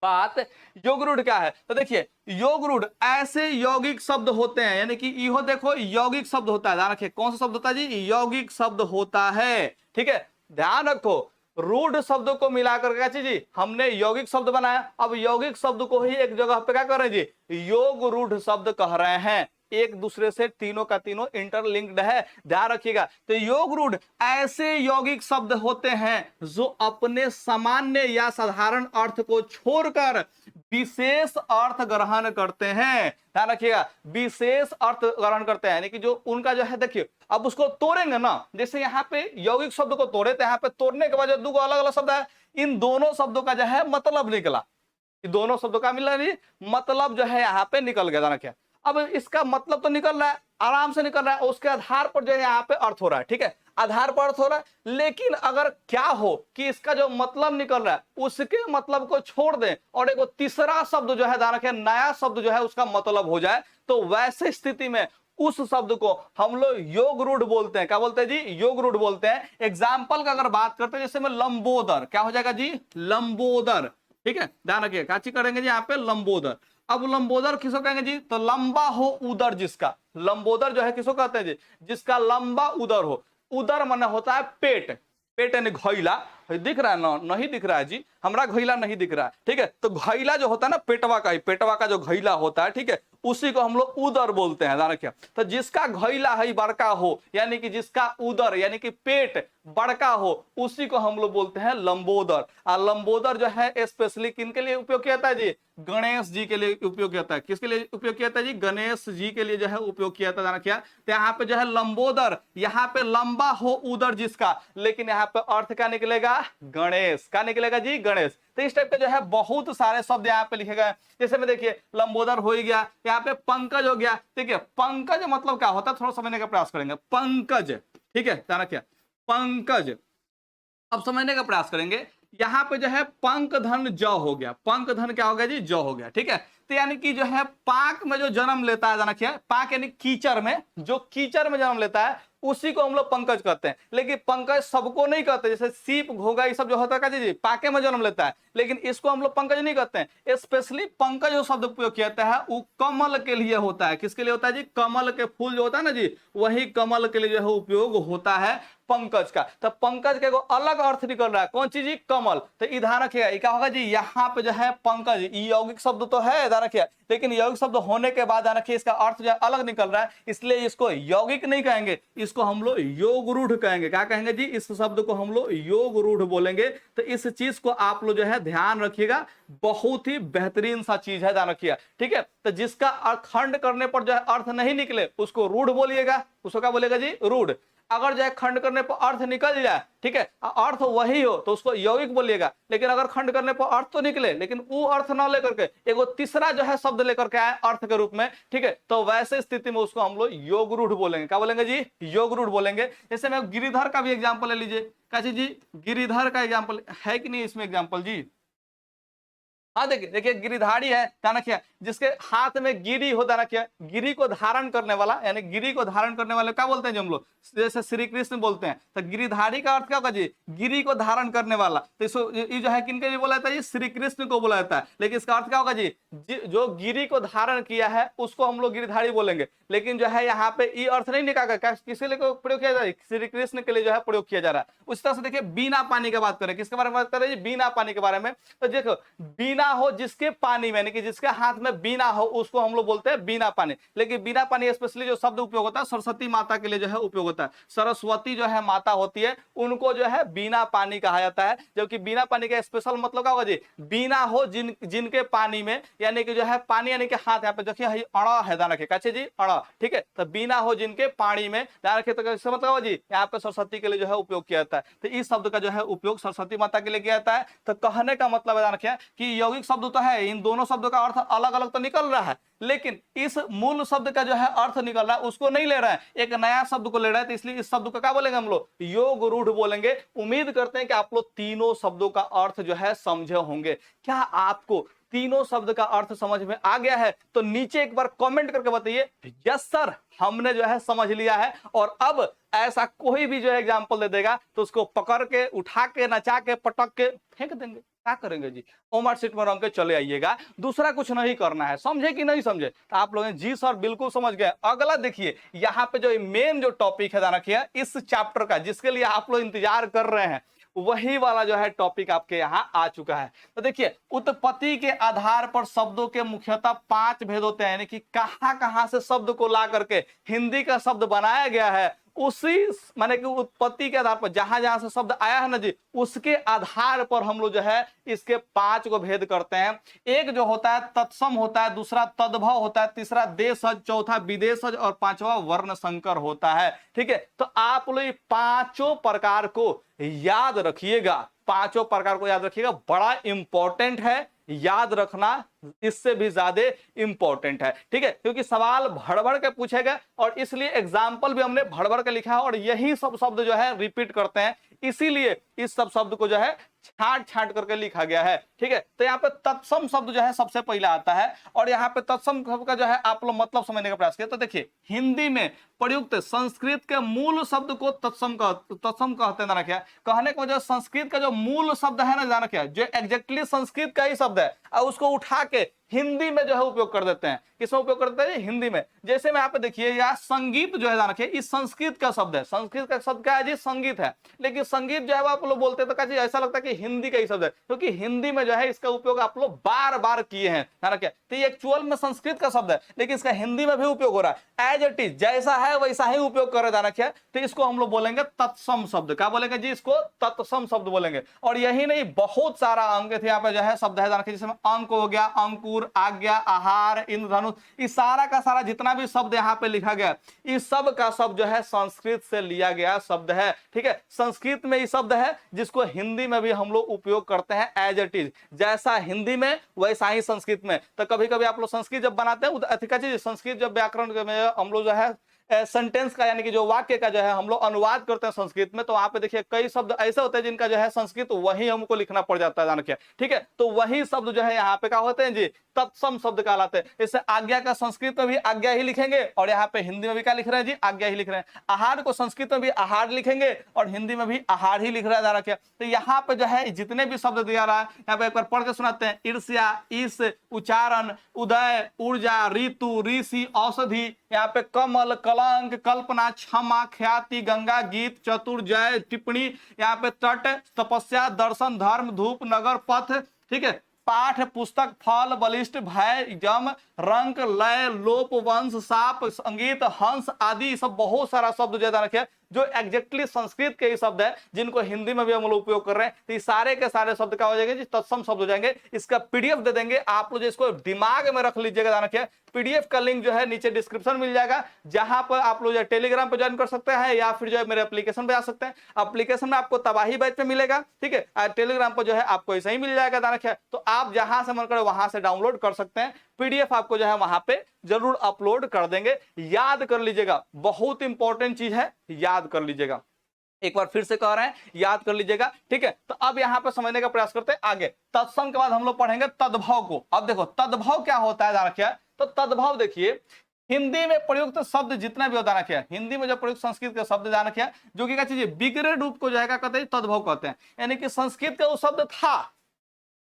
बात योगरूढ़ क्या है। तो देखिए योगरूढ़ ऐसे यौगिक शब्द होते हैं, यानी कि इहो देखो यौगिक शब्द होता है, ध्यान रखिए कौन सा शब्द होता है जी, यौगिक शब्द होता है, ठीक है। ध्यान रखो रूढ़ शब्दों को मिलाकर क्या चीज जी हमने यौगिक शब्द बनाया। अब यौगिक शब्द को ही एक जगह पे क्या कर रहे हैं जी, योग रूढ़ शब्द कह रहे हैं। एक दूसरे से तीनों का तीनों इंटरलिंक्ड है, ध्यान रखिएगा। तो योग रूढ़ ऐसे यौगिक शब्द होते हैं जो अपने सामान्य या साधारण अर्थ को छोड़कर विशेष अर्थ ग्रहण करते हैं। ध्यान रखिएगा, विशेष अर्थ ग्रहण करते हैं, यानी कि जो उनका जो है, देखिए अब उसको तोड़ेंगे ना, जैसे यहाँ पे यौगिक शब्द को तोड़े तो यहाँ पे तोड़ने के बाद जो दो अलग अलग शब्द है, इन दोनों शब्दों का जो है मतलब निकला, दोनों शब्दों का मिला नहीं मतलब जो है यहाँ पे निकल गया। ध्यान रखिए, अब इसका मतलब तो निकल रहा है, आराम से निकल रहा है, उसके आधार पर जो है यहाँ पे अर्थ हो रहा है, ठीक है, आधार पर अर्थ हो रहा है। लेकिन अगर क्या हो कि इसका जो मतलब निकल रहा है उसके मतलब को छोड़ दें और एक तीसरा शब्द जो है, ध्यान रखें, नया शब्द जो है उसका मतलब हो जाए, तो वैसे स्थिति में उस शब्द को हम लोग योग रूढ़ बोलते हैं। क्या बोलते हैं जी, योग रूढ़ बोलते हैं। एग्जाम्पल का अगर बात करते हैं, जैसे में लंबोदर, क्या हो जाएगा जी, लंबोदर, ठीक है। ध्यान रखिए क्या चीज करेंगे जी यहाँ पे, लंबोदर। अब लंबोदर किसको कहेंगे जी, तो लंबा हो उदर जिसका, लंबोदर जो है किसको कहते हैं जी, जिसका लंबा उदर हो। उदर माने होता है पेट, पेट यानी घोइला, दिख रहा है ना, नहीं दिख रहा है जी, हमरा घोइला नहीं दिख रहा है, ठीक है। तो घोइला जो होता है ना पेटवा का, पेटवा का जो घोइला होता है, ठीक है, उसी को हम लोग उदर बोलते हैं। ध्यान रखिए, तो जिसका घोइला है बड़का हो, यानी कि जिसका उदर यानी कि पेट बड़का हो, उसी को हम लोग बोलते हैं लंबोदर। और लंबोदर जो है स्पेशली किन के लिए उपयोग किया जाता है जी, गणेश जी के लिए उपयोग किया जाता है। किसके लिए उपयोग किया जाता है जी, गणेश जी के लिए जो है उपयोग किया जाता है। क्या, तो यहाँ पे जो है लंबोदर, यहाँ पे लंबा हो उदर जिसका, लेकिन यहाँ पे अर्थ क्या निकलेगा, गणेश। क्या निकलेगा जी, गणेश। तो इस टाइप के जो है बहुत सारे शब्द यहाँ पे लिखे गए। जैसे में देखिए लंबोदर हो ही गया, यहाँ पे पंकज हो गया, ठीक है। पंकज मतलब क्या होता है, थोड़ा समझने का प्रयास करेंगे। पंकज, ठीक है, ध्यान रखिए, पंकज अब समझने का प्रयास करेंगे। यहाँ पे जो है पंक धन ज हो गया, पंक धन क्या हो गया जी, ज हो गया, ठीक है। तो यानी कि जो है पाक में जो जन्म लेता है, रखिए पाक यानी कीचड़ में, जो कीचड़ में जन्म लेता है उसी को हम लोग पंकज कहते हैं। लेकिन पंकज सबको नहीं कहते, जैसे सीप घोगा ये सब जो होता है जी पाके में जन्म लेता है, लेकिन इसको हम लोग पंकज नहीं कहते हैं। स्पेशली पंकज जो शब्द उपयोग किया जाता है वो कमल के लिए होता है। किसके लिए होता है जी, कमल के फूल जो होता है ना जी, वही कमल के लिए जो है उपयोग होता है पंकज का। तो पंकज के अलग अर्थ निकल रहा है, कौन चीज जी, कमल। तो ध्यान रखिएगा क्या होगा जी, यहाँ पे जो है पंकज यौगिक शब्द तो है, ध्यान रखिए, लेकिन यौगिक शब्द होने के बाद ध्यान रखिए इसका अर्थ जो है अलग निकल रहा है, इसलिए इसको यौगिक नहीं कहेंगे, इसको हम लोग योग रूढ़ कहेंगे। क्या कहेंगे जी, इस शब्द को हम लोग योग रूढ़ बोलेंगे। तो इस चीज को आप लोग जो है ध्यान रखिएगा, बहुत ही बेहतरीन सा चीज है, ध्यान रखिएगा, ठीक है। तो जिसका खंड करने पर जो है अर्थ नहीं निकले उसको रूढ़ बोलिएगा, उसको क्या बोलेगा जी, रूढ़। अगर जो है खंड करने पर अर्थ निकल जाए, ठीक है, अर्थ वही हो तो उसको यौगिक बोलिएगा। लेकिन अगर खंड करने पर अर्थ तो निकले लेकिन वो अर्थ ना लेकर के एगो तीसरा जो है शब्द लेकर के आए अर्थ के रूप में, ठीक है, तो वैसे स्थिति में उसको हम लोग योग रूढ़ बोलेंगे। क्या बोलेंगे जी, योग रूढ़ बोलेंगे। जैसे मैं गिरिधर का भी एग्जाम्पल ले लीजिए, कैसे जी, गिरिधर का एग्जाम्पल है कि नहीं इसमें एग्जाम्पल जी, हाँ देखिए, देखिए गिरिधारी है, ध्यान रखिए, जिसके हाथ में गिरी हो, ध्यान रखिए, गिरी को धारण करने वाला, यानी गिरी को धारण करने वाले क्या बोलते हैं जो हम लोग, जैसे श्री कृष्ण बोलते हैं। तो गिरिधारी का अर्थ क्या होगा जी, गिरी को धारण करने वाला। तो इसको ये जो है किनके लिए बोला जाता है, श्री कृष्ण को बोला जाता है। लेकिन इसका अर्थ क्या होगा जी, जो गिरी को धारण किया है उसको हम लोग गिरिधारी बोलेंगे। लेकिन जो है यहाँ पे ये अर्थ नहीं निकाला, किसी लिए प्रयोग किया जा रहा है, श्री कृष्ण के लिए जो है प्रयोग किया जा रहा है। उस तरह से देखिए बिना पानी की बात करें, किसके बारे में बात कर रहे हैं जी, बिना पानी के बारे में। तो देखो बिना बीना हो जिसके पानी में, यानी कि जिसके हाथ में बीना हो उसको हम लोग बोलते हैं बीना पानी। लेकिन बीना पानी स्पेशली जो शब्द उपयोग होता है सरस्वती माता के लिए जो है उपयोग होता है। सरस्वती जो है माता होती है, उनको जो है बीना पानी कहा जाता है। जबकि बीना पानी का स्पेशल मतलब क्या होगा जी, बीना हो जिनके पानी में, यानी कि जो है पानी यानी कि हाथ, यहाँ पे देखिए अड़ा है, ध्यान रखिए कैसे जी, अड़ा, ठीक है। तो बीना हो जिनके पानी में, ध्यान रखिए। तो इसका मतलब जी यहाँ पे सरस्वती के लिए जो है उपयोग किया जाता है। तो इस शब्द का जो है उपयोग सरस्वती माता के लिए किया जाता है। तो कहने का मतलब ध्यान रखिए कि यौगिक शब्द तो है, इन दोनों शब्दों का अर्थ अलग अलग तो निकल रहा है, लेकिन इस मूल शब्द का जो है अर्थ निकल रहा है उसको नहीं ले रहा है, एक नया शब्द को ले रहा है। तो इसलिए इस शब्द को क्या बोलेंगे हम लोग, योग रूढ़ बोलेंगे। उम्मीद करते हैं कि आप लोग तीनों शब्दों का अर्थ जो है समझे होंगे। क्या आपको तीनों शब्द का अर्थ समझ में आ गया है? तो नीचे एक बार कमेंट करके बताइए यस सर, हमने जो है समझ लिया है। और अब ऐसा कोई भी जो है एग्जाम्पल दे देगा तो उसको पकड़ के, उठा के, नचा के, पटक के फेंक देंगे। क्या करेंगे जी, होमवर्क शीट में रंग के चले आइएगा, दूसरा कुछ नहीं करना है। समझे कि नहीं समझे? तो आप लोग जी सर बिल्कुल समझ गए। अगला देखिए, यहाँ पे जो मेन जो टॉपिक है ध्यान रखिए इस चैप्टर का, जिसके लिए आप लोग इंतजार कर रहे हैं, वही वाला जो है टॉपिक आपके यहाँ आ चुका है। तो देखिए, उत्पत्ति के आधार पर शब्दों के मुख्यतः 5 भेद होते हैं, यानी कि कहां कहां से शब्द को ला करके हिंदी का शब्द बनाया गया है, उसी माने कि उत्पत्ति के आधार पर जहां जहां से शब्द आया है ना जी, उसके आधार पर हम लोग जो है इसके 5 को भेद करते हैं। एक जो होता है तत्सम होता है, दूसरा तद्भव होता है, तीसरा देशज, चौथा विदेशज और 5वां वर्ण संकर होता है। ठीक है, तो आप लोग 5 प्रकार को याद रखिएगा, 5 प्रकार को याद रखिएगा, बड़ा इंपॉर्टेंट है, याद रखना इससे भी ज्यादा इंपॉर्टेंट है। ठीक है, क्योंकि सवाल भड़ के पूछेगा और इसलिए एग्जाम्पल भी हमने भड़ के लिखा है और यही सब शब्द जो है रिपीट करते हैं, इसीलिए इस सब शब्द को जो है छांट छांट करके लिखा गया है। ठीक है, तो यहाँ पे तत्सम शब्द जो है सबसे पहले आता है और यहाँ पे तत्सम शब्द का जो है आप लोग मतलब समझने का प्रयास किया। तो देखिए, हिंदी में प्रयुक्त संस्कृत के मूल शब्द को तत्सम कहते हैं। क्या कहने का वजह, संस्कृत का जो मूल शब्द है ना, जाना क्या, जो एग्जैक्टली संस्कृत का ही शब्द है और उसको उठा के हिंदी में जो है उपयोग कर देते हैं। किसमें उपयोग करते हैं? हिंदी में। जैसे में यहाँ पे देखिए, यहाँ संगीत जो है जान रखिए, इस संस्कृत का शब्द है। संस्कृत का शब्द क्या है जी? संगीत है। लेकिन संगीत जो है आप लोग बोलते हैं तो क्या ऐसा लगता है कि हिंदी का ही शब्द है, क्योंकि हिंदी में जो है इसका उपयोग आप लोग बार बार किए हैं, ध्यान रखिए। तो ये एक्चुअल में संस्कृत का शब्द है, लेकिन इसका हिंदी में भी उपयोग हो रहा है। एज इट इज, जैसा है वैसा ही उपयोग कर रहे, ध्यान रखिए। तो इसको हम लोग बोलेंगे तत्सम शब्द। क्या बोलेंगे जी? इसको तत्सम शब्द बोलेंगे। और यही नहीं, बहुत सारा अंक थे यहाँ पे जो है शब्द है, ध्यान रखिए। जिसमें अंक हो गया, अंकुर, आज्ञा, आहार, इंद्रधनुष, इस सारा का सारा जितना भी शब्द यहाँ पे लिखा गया, इस सब का शब्द जो है संस्कृत से लिया गया शब्द है। ठीक है, संस्कृत में ये शब्द है जिसको हिंदी में भी हम लोग उपयोग करते हैं एज इट इज, जैसा हिंदी में वैसा ही संस्कृत में। तो कभी कभी आप लोग संस्कृत जब बनाते हैं, अधिका चीज संस्कृत जब व्याकरण में हम लोग जो है सेंटेंस का, यानी कि जो वाक्य का जो है हम लोग अनुवाद करते हैं संस्कृत में, तो वहां पे देखिए कई शब्द ऐसे होते हैं जिनका जो है संस्कृत वही हमको लिखना पड़ जाता है, जान रखिए। ठीक है, तो वही शब्द जो है यहाँ पे क्या होते हैं जी? तत्सम शब्द कहलाते हैं। इससे आज्ञा का संस्कृत में भी आज्ञा ही लिखेंगे और यहाँ पे हिंदी में भी क्या लिख रहे हैं जी? आज्ञा ही लिख रहे हैं। आहार को संस्कृत में भी आहार लिखेंगे और हिंदी में भी आहार ही लिख रहा है, ध्यान रखिए। तो यहाँ पे जो है जितने भी शब्द दिया रहा है, यहाँ पे एक बार पढ़ के सुनाते हैं। ईर्ष्या, ईश, उच्चारण, उदय, ऊर्जा, ऋतु, ऋषि, औषधि, यहाँ पे कमल, कलंक, कल्पना, क्षमा, ख्याति, गंगा, गीत, चतुर, जय, टिप्पणी, यहाँ पे तट, तपस्या, दर्शन, धर्म, धूप, नगर, पथ, ठीक है, पाठ, पुस्तक, फल, बलिष्ठ, भय, जम, रंक, लय, लोप, वंश, साप, संगीत, हंस आदि सब बहुत सारा शब्द ज्यादा रखे जो एग्जैक्टली संस्कृत के ही शब्द है, जिनको हिंदी में भी हम लोग उपयोग कर रहे हैं। तो ये सारे के सारे शब्द क्या हो जाएंगे जी? तत्सम शब्द हो जाएंगे। इसका पीडीएफ दे देंगे, आप लोग इसको दिमाग में रख लीजिएगा, ध्यान रखिए। पीडीएफ का लिंक जो है नीचे डिस्क्रिप्शन मिल जाएगा, जहां पर आप लोग टेलीग्राम पे ज्वाइन कर सकते हैं या फिर जो है मेरे एप्लीकेशन पे आ सकते हैं। एप्लीकेशन में आपको तबाही बैच पे मिलेगा, ठीक है, टेलीग्राम पर जो है आपको ऐसा ही मिल जाएगा, ध्यान रखिए। तो आप जहां से मन करे वहां से डाउनलोड कर सकते हैं। पीडीएफ आपको जो है वहां पे जरूर अपलोड कर देंगे। याद कर लीजिएगा, बहुत इंपॉर्टेंट चीज है, याद कर लीजिएगा। एक बार फिर से कह रहे हैं, याद कर लीजिएगा। ठीक है, तो अब यहां पे समझने का प्रयास करते हैं आगे। तत्सम के बाद हम लोग पढ़ेंगे तद्भव को। अब देखो तद्भव क्या होता है, ध्यान रखिए। तो तद्भव देखिए, हिंदी में प्रयुक्त शब्द जितना भी होता है, क्या हिंदी में जो प्रयुक्त संस्कृत के शब्द जान रखिए, जो कि क्या चीज बिगड़े रूप को जो है क्या कहते हैं? तद्भव कहते हैं। यानी कि संस्कृत का वो शब्द था,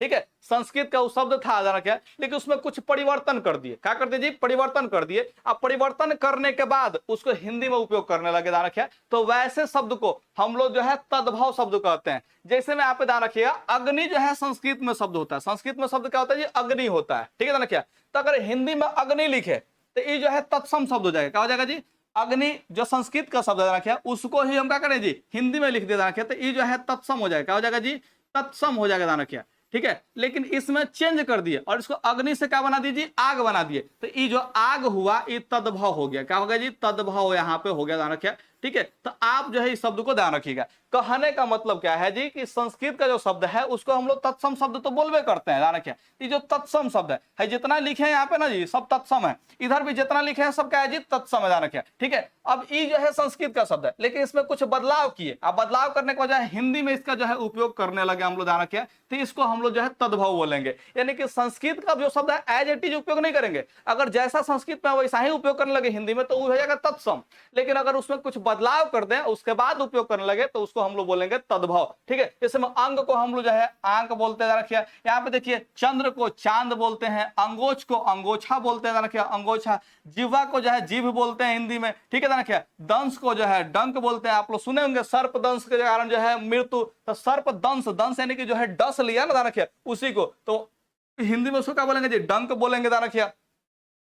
ठीक है, संस्कृत का वो शब्द था जाना क्या, लेकिन उसमें कुछ परिवर्तन कर दिए। क्या करते जी, परिवर्तन कर दिए। अब परिवर्तन करने के बाद उसको हिंदी में उपयोग करने लगे ध्यान रखिए। तो वैसे शब्द को हम लोग जो है तद्भव शब्द कहते हैं। जैसे में यहाँ पे ध्यान रखिएगा, अग्नि जो है संस्कृत में शब्द होता है। संस्कृत में शब्द क्या होता है जी, अग्नि होता है। ठीक है ध्यान रखिए। तो अगर हिंदी में अग्नि लिखे तो ये जो है तत्सम शब्द हो जाएगा। क्या हो जाएगा जी, अग्नि जो संस्कृत का शब्द रखे उसको ही हम क्या करें जी, हिंदी में लिख दे रखे, तो ये जो है तत्सम हो जाएगा। क्या हो जाएगा जी, तत्सम हो जाएगा ध्यान रखिए। ठीक है, लेकिन इसमें चेंज कर दिए और इसको अग्नि से क्या बना दीजिए, आग बना दिए। तो ये जो आग हुआ ये तद्भव हो गया। क्या हो गया जी, तद्भव यहाँ पे हो गया ध्यान रखिए। ठीक है, तो आप जो है इस शब्द को ध्यान रखिएगा। कहने का मतलब क्या है जी, कि संस्कृत का जो शब्द है उसको हम लोग तत्सम शब्द तो बोलबे करते हैं ध्यान रखिए। ये जो तत्सम शब्द है जितना लिखे हैं यहाँ पे ना जी, सब तत्सम है। इधर भी जितना लिखे हैं सब क्या है जी, तत्सम है ध्यान रखिए। ठीक है, अब ये जो है संस्कृत का शब्द है, लेकिन इसमें कुछ बदलाव किए। अब बदलाव करने के वजह हिंदी में इसका जो है उपयोग करने लगे हम लोग ध्यान रखिए। तो इसको हम लोग जो है तद्भव बोलेंगे। यानी कि संस्कृत का जो शब्द है एज इट इज उपयोग नहीं करेंगे। अगर जैसा संस्कृत में वैसा ही उपयोग करने लगे हिंदी में तो वो हो जाएगा तत्सम। लेकिन अगर उसमें कुछ बदलाव कर दें उसके बाद उपयोग करने लगे तो उसको हम लोग बोलेंगे तद्भव। ठीक है, जैसे में अंग को हम लोग जो है आंक बोलते हैं रखिए। यहाँ पे देखिए, चंद्र को चांद बोलते हैं, अंगोछ को अंगोछा बोलते हैं रखिए, अंगोछा। जिह्वा को जो है जीभ बोलते हैं हिंदी में। ठीक है रखिए, दंश को जो है डंक बोलते हैं। आप लोग सुने होंगे सर्प दंश के कारण जो है मृत्यु, तो सर्प दंश, दंश यानी कि जो है डस लिया ना रखिए उसी को, तो हिंदी में उसको क्या बोलेंगे जी, डंक बोलेंगे रखिए।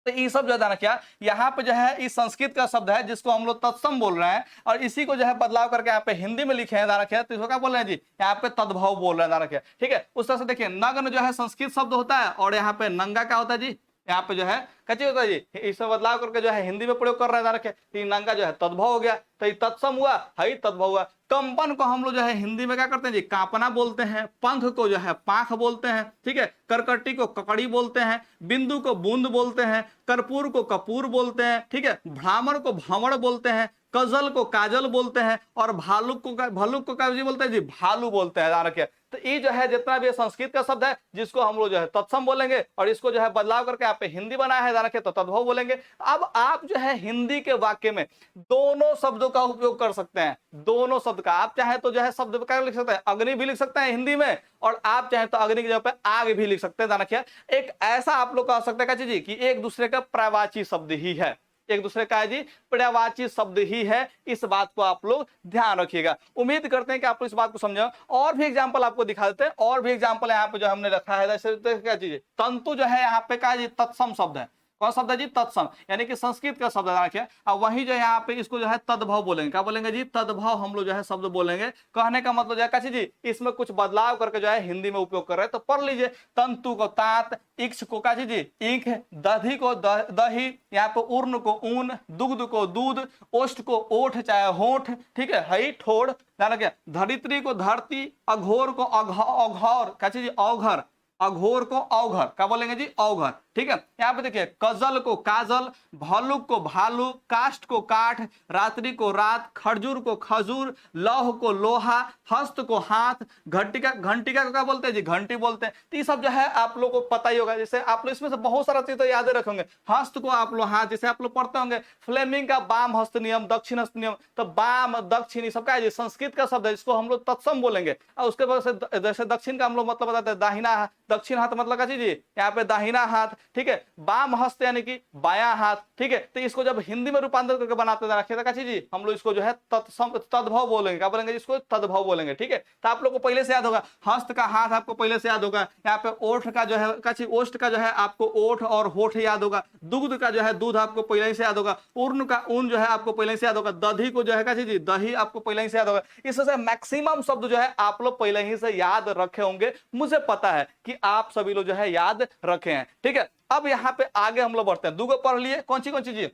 तो ये सब जो है क्या, यहाँ पे जो है इस संस्कृत का शब्द है जिसको हम लोग तत्सम बोल रहे हैं, और इसी को जो है बदलाव करके यहाँ पे हिंदी में लिखे हैं ध्यान रखिए। तो इसको क्या बोल रहे हैं जी, यहाँ पे तद्भव बोल रहे हैं ध्यान रखिए। ठीक है, उस तरह से देखिए, नग्न जो है संस्कृत शब्द होता है और यहाँ पे नंगा क्या होता है जी, यहाँ पे जो है कच्ची होता है जी। इसमें बदलाव करके जो है हिंदी में प्रयोग कर रहे हैं ध्यान रखिए। नंगा जो है तद्भव हो गया, तो ये तत्सम हुआ, है तद्भव हुआ। कंपन को हम लोग जो है हिंदी में क्या करते हैं जी, कांपना बोलते हैं। पंख को जो है पांख बोलते हैं। ठीक है, करकटी को ककड़ी बोलते हैं। बिंदु को बूंद बोलते हैं। कर्पूर को कपूर बोलते हैं। ठीक है, भ्रामर को भ्रमण बोलते हैं। कजल को काजल बोलते हैं। और भालुक को क्या जी बोलते हैं जी, भालू बोलते हैं ध्यान रखिए। तो ये जो है जितना भी संस्कृत का शब्द है जिसको हम लोग जो है तत्सम बोलेंगे, और इसको जो है बदलाव करके आप हिंदी बनाया है ध्यान रखिए तो तद्भव बोलेंगे। अब आप जो है हिंदी के वाक्य में दोनों शब्दों का उपयोग कर सकते हैं। दोनों शब्द का आप चाहे तो जो है शब्द क्या लिख सकते हैं, अग्नि भी लिख सकते हैं हिंदी में, और आप चाहे तो अग्नि की जगह पे आग भी लिख सकते हैं ध्यान रखिए। एक ऐसा आप लोग कह सकते हैं जी कि एक दूसरे का पर्यायवाची शब्द ही है, एक दूसरे का जी पर्यायवाची शब्द ही है। इस बात को आप लोग ध्यान रखिएगा। उम्मीद करते हैं कि आप लोग इस बात को समझे। और भी एग्जांपल आपको दिखा देते हैं, और भी एग्जांपल यहाँ पे जो हमने रखा है। जैसे क्या चीज, तंतु जो है यहाँ पे क्या जी, तत्सम शब्द है। कौन शब्द है जी, तत्सम, यानी कि संस्कृत का शब्द है। अब वही जो है यहाँ पे इसको जो है तद्भव बोलेंगे। क्या बोलेंगे जी, तद्भव हम लोग जो है शब्द बोलेंगे। कहने का मतलब जो है कैसे जी, इसमें कुछ बदलाव करके जो है हिंदी में उपयोग कर रहे हैं। तो पढ़ लीजिए, तंतु को तात, इक्ष को कैसे जी ईख, दधी को दही, यहाँ पे ऊर्ण को ऊन, दुग्ध को दूध, ओष्ठ को ओठ चाहे होठ। ठीक है, हई ठोड़ ध्यान रखिए। धरित्री को धरती, अघोर को अघौर, कैसे जी औघर, अघोर को औघर। क्या बोलेंगे जी, औघर। ठीक है, यहाँ पे देखिए, कजल को काजल, भालुक को भालू, काष्ठ को काठ, रात्रि को रात, खजूर को खजूर, लौह को लोहा, हस्त को हाथ, घंटिका को क्या बोलते हैं जी, घंटी बोलते हैं। तो ये सब जो है आप लोग को पता ही होगा। जैसे आप लोग इसमें से बहुत सारा चीज तो याद रखेंगे। हस्त को आप लोग हाथ, जैसे आप लोग पढ़ते होंगे फ्लेमिंग का वाम हस्त नियम, दक्षिण हस्त नियम। तो वाम दक्षिण सब क्या है, संस्कृत का शब्द है जिसको हम लोग तत्सम बोलेंगे। और उसके बाद से जैसे दक्षिण का हम लोग मतलब बताते हैं दाहिना, दक्षिण हाथ मतलब क्या चीज, यहाँ पे दाहिना हाथ। ठीक है, बाम हस्त यानी कि बायां हाथ। ठीक है, तो इसको जब हिंदी में रूपांतर करके बनाते हैं हम लोग इसको जो है तद्भव बोलेंगे। क्या बोलेंगे, इसको तद्भव बोलेंगे। ठीक है, तो आप लोग को पहले से याद होगा, हस्त का हाथ आपको पहले से याद होगा। यहाँ पे ओठ का जो है ओष्ठ का जो है आपको ओठ और होठ याद होगा। दुग्ध का जो है दूध आपको पहले से याद होगा। ऊर्ण का ऊन जो है आपको पहले से याद होगा। दधी को जो है कैसे जी, दही आपको पहले से याद होगा। इससे मैक्सिमम शब्द जो है आप लोग पहले ही से याद रखे होंगे। मुझे पता है कि आप सभी लोग जो है याद रखे हैं। ठीक है, अब यहाँ पे आगे हम लोग बढ़ते हैं। दूगो पढ़ लिए, कौन सी चीज,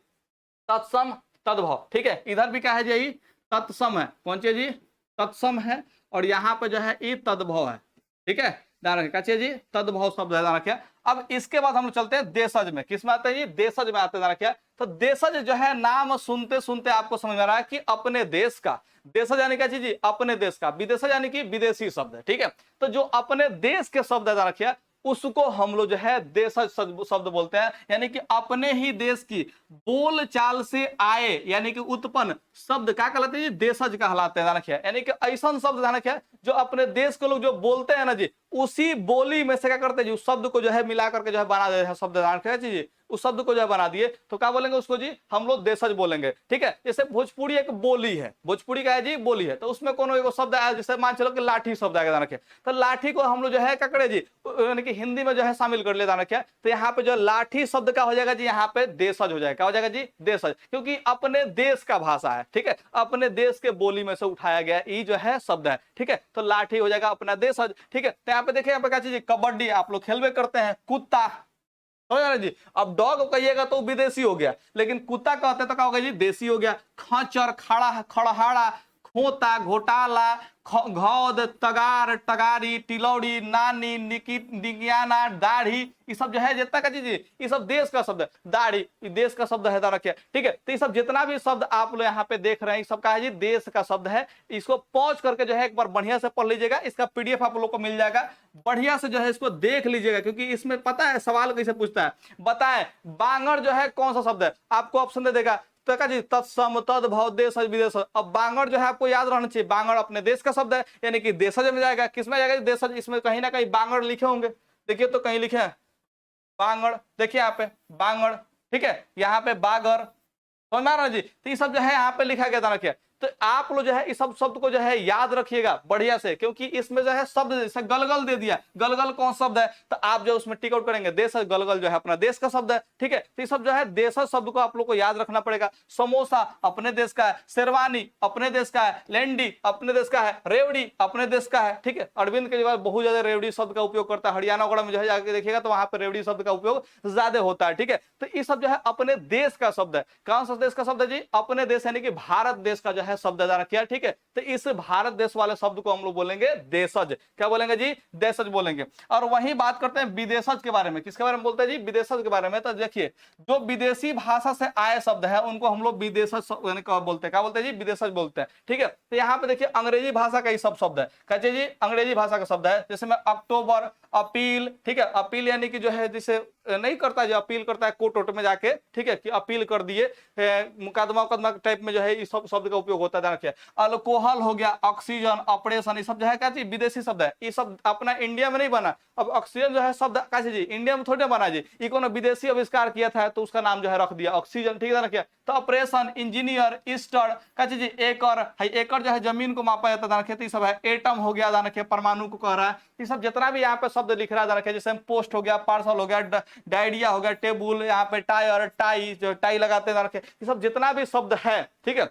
तत्सम तद्भव। ठीक है, इधर भी क्या है जी, तत्सम है। कौन सी जी, तत्सम है, और यहाँ पे जो है ये तद्भव है। ठीक है, ध्यान रखिए, क्या जी, तद्भव शब्द है ध्यान रखिए। अब इसके बाद हम लोग चलते हैं देशज में। किस में आते हैं जी, देशज में आते हैं ध्यान रखिए। तो देशज जो है नाम सुनते सुनते आपको समझ में आ रहा है कि अपने देश का, देशज यानी क्या चीज जी, अपने देश का, विदेशज यानी कि विदेशी शब्द है। ठीक है, तो जो अपने देश के शब्द है ध्यान रखिए उसको हम लोग जो है देशज शब्द बोलते हैं। यानी कि अपने ही देश की बोल चाल से आए यानी कि उत्पन्न शब्द क्या कहलाते हैं, देशज कहलाते हैं ध्यान रखिए। यानी कि ऐसा शब्द ध्यान रखिए जो अपने देश के लोग जो बोलते हैं ना जी, उसी बोली में से क्या करते हैं जी, उस शब्द को जो है मिला करके जो है बना देते हैं शब्द क्या चीज, उस शब्द को जो है बना दिए तो क्या बोलेंगे उसको जी, हम लोग देशज बोलेंगे। ठीक है, जैसे भोजपुरी एक बोली है, भोजपुरी का है जी बोली है, तो उसमें कोनो एक शब्द आया, जैसे मान चलो कि लाठी शब्द आएगा ध्यान रखिए, तो लाठी को हम लोग जो है क्या करे जी, यानी कि हिंदी में जो है शामिल कर ले ध्यान रखिए, तो यहाँ पे जो लाठी शब्द का हो जाएगा जी, यहाँ पे देशज हो जाएगा, क्या हो जाएगा जी, देशज, क्योंकि अपने देश का भाषा है। ठीक है, अपने देश के बोली में से उठाया गया ये जो है शब्द है। ठीक है, तो लाठी हो जाएगा अपना देशज। ठीक है, तो यहाँ पे देखिए, यहाँ पे क्या चीज, कबड्डी आप लोग खेलवे करते हैं, कुत्ता हो जाएगा जी। अब डॉग कहिएगा तो विदेशी हो गया, लेकिन कुत्ता कहते तो क्या होगा जी, देसी हो गया। खचर, खड़ा, खड़हाड़ा, खोता, घोटाला, घौद, तगार, तगारी, टिलौड़ी, नानी, निगियाना, दाढ़ी, ये सब जो है जितना का चीज, ये सब देश का शब्द है। दाढ़ी ये देश का शब्द है, रखिए। ठीक है, तो ये सब जितना भी शब्द आप लोग यहाँ पे देख रहे हैं, सब का है जी देश का शब्द है। इसको पॉज करके जो है एक बार बढ़िया से पढ़ लीजिएगा, इसका पीडीएफ आप लोग को मिल जाएगा, बढ़िया से जो है इसको देख लीजिएगा, क्योंकि इसमें पता है सवाल कैसे पूछता है। बताएं बांगड़ जो है कौन सा शब्द है, आपको ऑप्शन दे देगा, तो क्या जी, तत्सम, तद्भव, देश, विदेश। अब बांगड़ जो है आपको याद रहना चाहिए, बांगड़ अपने देश का शब्द है, यानी कि देशज में जाएगा। किसमें जाएगा, देशज। इसमें कहीं ना कहीं बांगड़ लिखे होंगे, देखिए तो कहीं लिखे हैं बांगड़, देखिए यहाँ पे बांगड़। ठीक है, यहाँ पे बागर, समझ में आ रहा है जी। तो ये सब जो है यहाँ पे लिखा गया था, रखिए। तो आप लोग जो है इस सब शब्द को जो है याद रखिएगा बढ़िया से, क्योंकि इसमें जो है शब्द जैसे गलगल दे दिया, गलगल कौन शब्द है, तो आप जो उसमें टिक आउट करेंगे, देश, गलगल जो है अपना देश का शब्द है। ठीक है, तो ये सब जो है देश शब्द को आप लोग को याद रखना पड़ेगा। समोसा अपने देश का है, शेरवानी अपने देश का है, लेंडी अपने देश का है, रेवड़ी अपने देश का है। ठीक है, अरविंद केजरीवाल बहुत ज्यादा रेवड़ी शब्द का उपयोग करता है, हरियाणा वगैरह में जो है जाके देखिएगा तो वहां पर रेवड़ी शब्द का उपयोग ज्यादा होता है। ठीक है, तो ये सब जो है अपने देश का शब्द है। कौन सा देश का शब्द है जी, अपने देश, यानी कि भारत देश का जो है शब्द है। ठीक है, तो इस भारत देश वाले शब्द को हम लोग बोलेंगे देशज। क्या बोलेंगे जी, देशज बोलेंगे। और वही बात करते हैं विदेशज के बारे में। किसके बारे में बोलते हैं जी, विदेशज के बारे में। तो देखिए, जो विदेशी भाषा से आए शब्द है उनको हम लोग विदेशज बोलते हैं। क्या बोलते हैं जी, विदेशज बोलते हैं। ठीक है, तो यहाँ पे देखिए अंग्रेजी भाषा का ही सब शब्द है। कहते जी अंग्रेजी भाषा का शब्द है, जैसे में अक्टूबर, अपील। ठीक है, अपील यानी कि जो है जिसे नहीं करता, जो अपील करता है कोर्ट वोर्ट में जाके, ठीक है, कि अपील कर दिए, मुकदमा टाइप में जो है इस सब शब्द का उपयोग होता है। देखिए, अल्कोहल हो गया, ऑक्सीजन, ऑपरेशन, ये सब जो है क्या चीज, विदेशी शब्द है। ये सब अपना इंडिया में नहीं बना। अब ऑक्सीजन जो है शब्द कैसे जी, इंडिया में थोड़े बना जी, ये कोनो विदेशी आविष्कार किया था तो उसका नाम जो है रख दिया ऑक्सीजन। ठीक है, रखिए। तो ऑपरेशन, इंजीनियर, ईस्टर, कैसे जी, एकड़ है, एकड़ जो है जमीन को मापा जाता है। खेती सब है, एटम हो गया, रखिए, परमाणु को कह रहा है। ये सब जितना भी यहाँ पे शब्द लिख रहा है, रखिए, जैसे पोस्ट हो गया, पार्सल हो गया, डायरिया हो गया, टेबुल, यहाँ पे टायर, टाई, जो टाई लगाते हैं, रखिए, ये सब जितना भी शब्द है। ठीक है,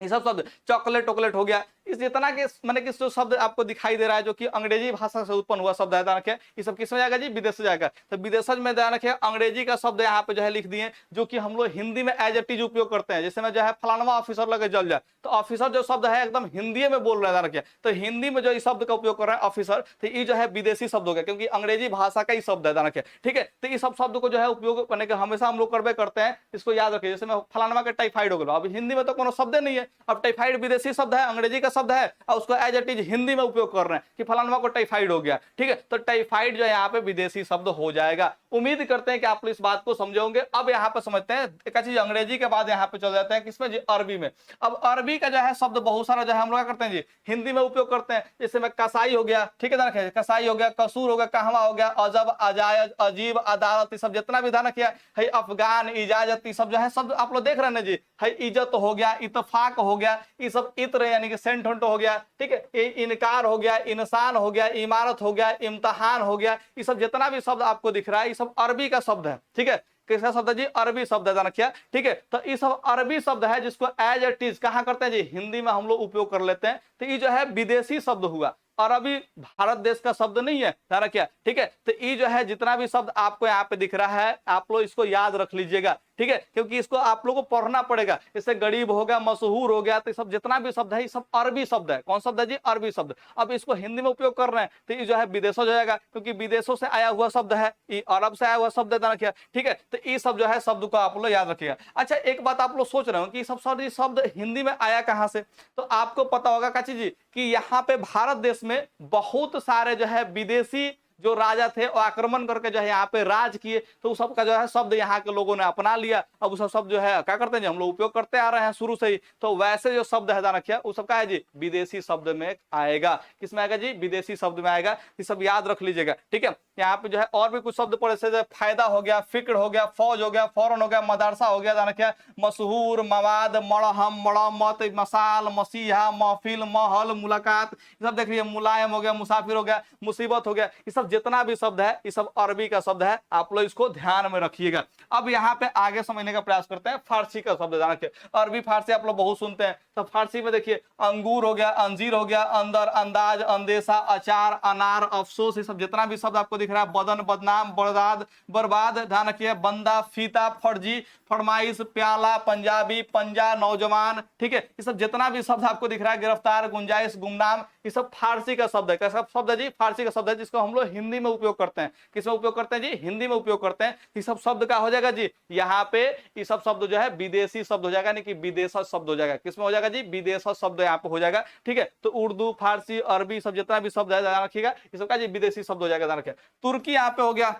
ये सब शब्द, चॉकलेट वॉकलेट हो गया, इस जितना के मैंने किस जो शब्द आपको दिखाई दे रहा है जो कि अंग्रेजी भाषा से उत्पन्न हुआ शब्द है, ध्यान रखिए, ये सब किस में जाएगा जी, विदेश से जाएगा। तो विदेशज में ध्यान रखिए अंग्रेजी का शब्द यहाँ पे जो है लिख दिए, जो कि हम लोग हिंदी में एज इट इज उपयोग करते हैं। जैसे में जो है फलानवा ऑफिसर लगे जल जाए, तो ऑफिसर जो शब्द है एकदम हिंदी में बोल रहा है, ध्यान रखिए। तो हिंदी में जो इस शब्द का उपयोग कर रहा है ऑफिसर, तो ये जो है विदेशी शब्द हो गया, क्योंकि अंग्रेजी भाषा का ही शब्द है, ध्यान रखिए। ठीक है, तो ये सब शब्द को जो है उपयोग करने के हमेशा हम लोग करवे करते हैं, इसको याद रखिए। जैसे में फलानवा के टाइफाइड हो गया, अब हिंदी में तो कोनो शब्द नहीं है, अब टाइफाइड विदेशी शब्द है, अंग्रेजी का शब्द है, और उसको एज इट इज हिंदी में उपयोग कर रहे हैं कि फलानवा को टाइफाइड हो गया। ठीक है, तो टाइफाइड जो है यहाँ पे विदेशी शब्द हो जाएगा। उम्मीद करते हैं कि आप लोग इस बात को समझोगे। अब यहाँ पे समझते हैं एक चीज, अंग्रेजी के बाद यहाँ पे चल जाते हैं किसमें जी, अरबी में। अब अरबी का जो है शब्द बहुत सारा जो है हम लोग करते हैं जी, हिंदी में उपयोग करते हैं। जैसे में कसाई हो गया, ठीक है, कसाई हो गया, कसूर हो गया, कहवा हो गया, अजब, अजायज, अजीब, अदालत, सब जितना भी ध्यान किया है, अफगान, इजाजत, ये सब जो है शब्द आप लोग देख रहे हैं जी, है इज्जत हो गया, इतफाक हो गया, ये सब इत्र यानी कि सेंट हो गया। ठीक है, इनकार हो गया, इंसान हो गया, इमारत हो गया, इम्तहान हो गया, ये सब जितना भी शब्द आपको दिख रहा है ये सब अरबी का शब्द है। ठीक है, किसका शब्द है जी, अरबी शब्द है, रखिए। ठीक है, तो ये सब अरबी शब्द है जिसको एज इट इज कहां करते हैं जी, हिंदी में हम लोग उपयोग कर लेते हैं। तो ये जो है विदेशी शब्द हुआ, अरबी भारत देश का शब्द नहीं है, ध्यान रखिए। ठीक है, तो ये जो है जितना भी शब्द आपको यहाँ पे दिख रहा है, आप लोग इसको याद रख लीजिएगा। ठीक है, क्योंकि इसको आप लोगों को पढ़ना पड़ेगा। इससे गरीब हो गया, मशहूर हो गया, तो सब जितना भी शब्द है ये सब अरबी शब्द है। कौन शब्द है जी, अरबी शब्द। अब इसको हिंदी में उपयोग कर रहे हैं तो ये जो है विदेशों जाएगा, क्योंकि विदेशों से आया हुआ शब्द है, ये अरब से आया हुआ शब्द है, रखिए। ठीक है, तो ये सब जो है शब्द को आप लोग याद रखिएगा। अच्छा, एक बात आप लोग सोच रहे हो कि सब शब्द हिंदी में आया कहां से, तो आपको पता होगा काची जी कि यहाँ पे भारत देश में बहुत सारे जो है विदेशी जो राजा थे वो आक्रमण करके जो है यहाँ पे राज किए, तो उस सबका जो है शब्द यहाँ के लोगों ने अपना लिया। अब उस शब्द जो है क्या करते हैं, हम लोग उपयोग करते आ रहे हैं शुरू से ही। तो वैसे जो शब्द है ध्यान रखिए उस सबका है जी विदेशी शब्द में आएगा। किसमें आएगा जी, विदेशी शब्द में आएगा। ये सब याद रख लीजिएगा, ठीक है। यहाँ पे जो है और भी कुछ शब्द पड़े से फायदा हो गया, फिक्र हो गया, फौज हो गया, फौरन हो गया, मदरसा हो गया, ध्यान रखिए, मशहूर, मवाद, मरहम, मरम्मत, मसाल, मसीहा, महफिल, महल, मुलाकात, ये सब देख लीजिए। मुलायम हो गया, मुसाफिर हो गया, मुसीबत हो गया। ये सब जितना भी शब्द है ये सब अरबी का शब्द है, आप लोग इसको ध्यान में रखिएगा। अब यहाँ पे आगे समझने का प्रयास करते हैं फारसी का शब्द, ध्यान रखिए। अरबी फारसी आप लोग बहुत सुनते हैं, तो फारसी में देखिए अंगूर हो गया, अंजीर हो गया, अंदर, अंदाज, अंदेशा, अचार, अनार, अफसोस, ये सब जितना भी शब्द आपको दिख रहा है, बदन, बदनाम, बर्बाद, बर्बाद, ध्यान रखिए, बंदा, फीता, फर्जी, फरमाइश, प्याला, पंजाबी, पंजा, नौजवान, ठीक है। ये सब जितना भी शब्द आपको दिख रहा है, गिरफ्तार, गुंजाइश, गुमनाम, ये सब फारसी का शब्द है। कैसा शब्द है जी, फारसी का शब्द है, जिसको हम लोग हिंदी में उपयोग करते हैं। किसमें उपयोग करते हैं जी, हिंदी में उपयोग करते हैं। ये सब शब्द का हो जाएगा जी यहाँ पे, ये सब शब्द जो है विदेशी शब्द हो जाएगा, नहीं कि विदेशज शब्द हो जाएगा। किसमें हो जाएगा जी, विदेशज शब्द यहाँ पे हो जाएगा, ठीक है। तो उर्दू, फारसी, अरबी, सब जितना भी शब्द है ध्यान रखिएगा, ये सब का जी विदेशी शब्द हो जाएगा, ध्यान रखिए। तुर्की यहाँ पे हो गया,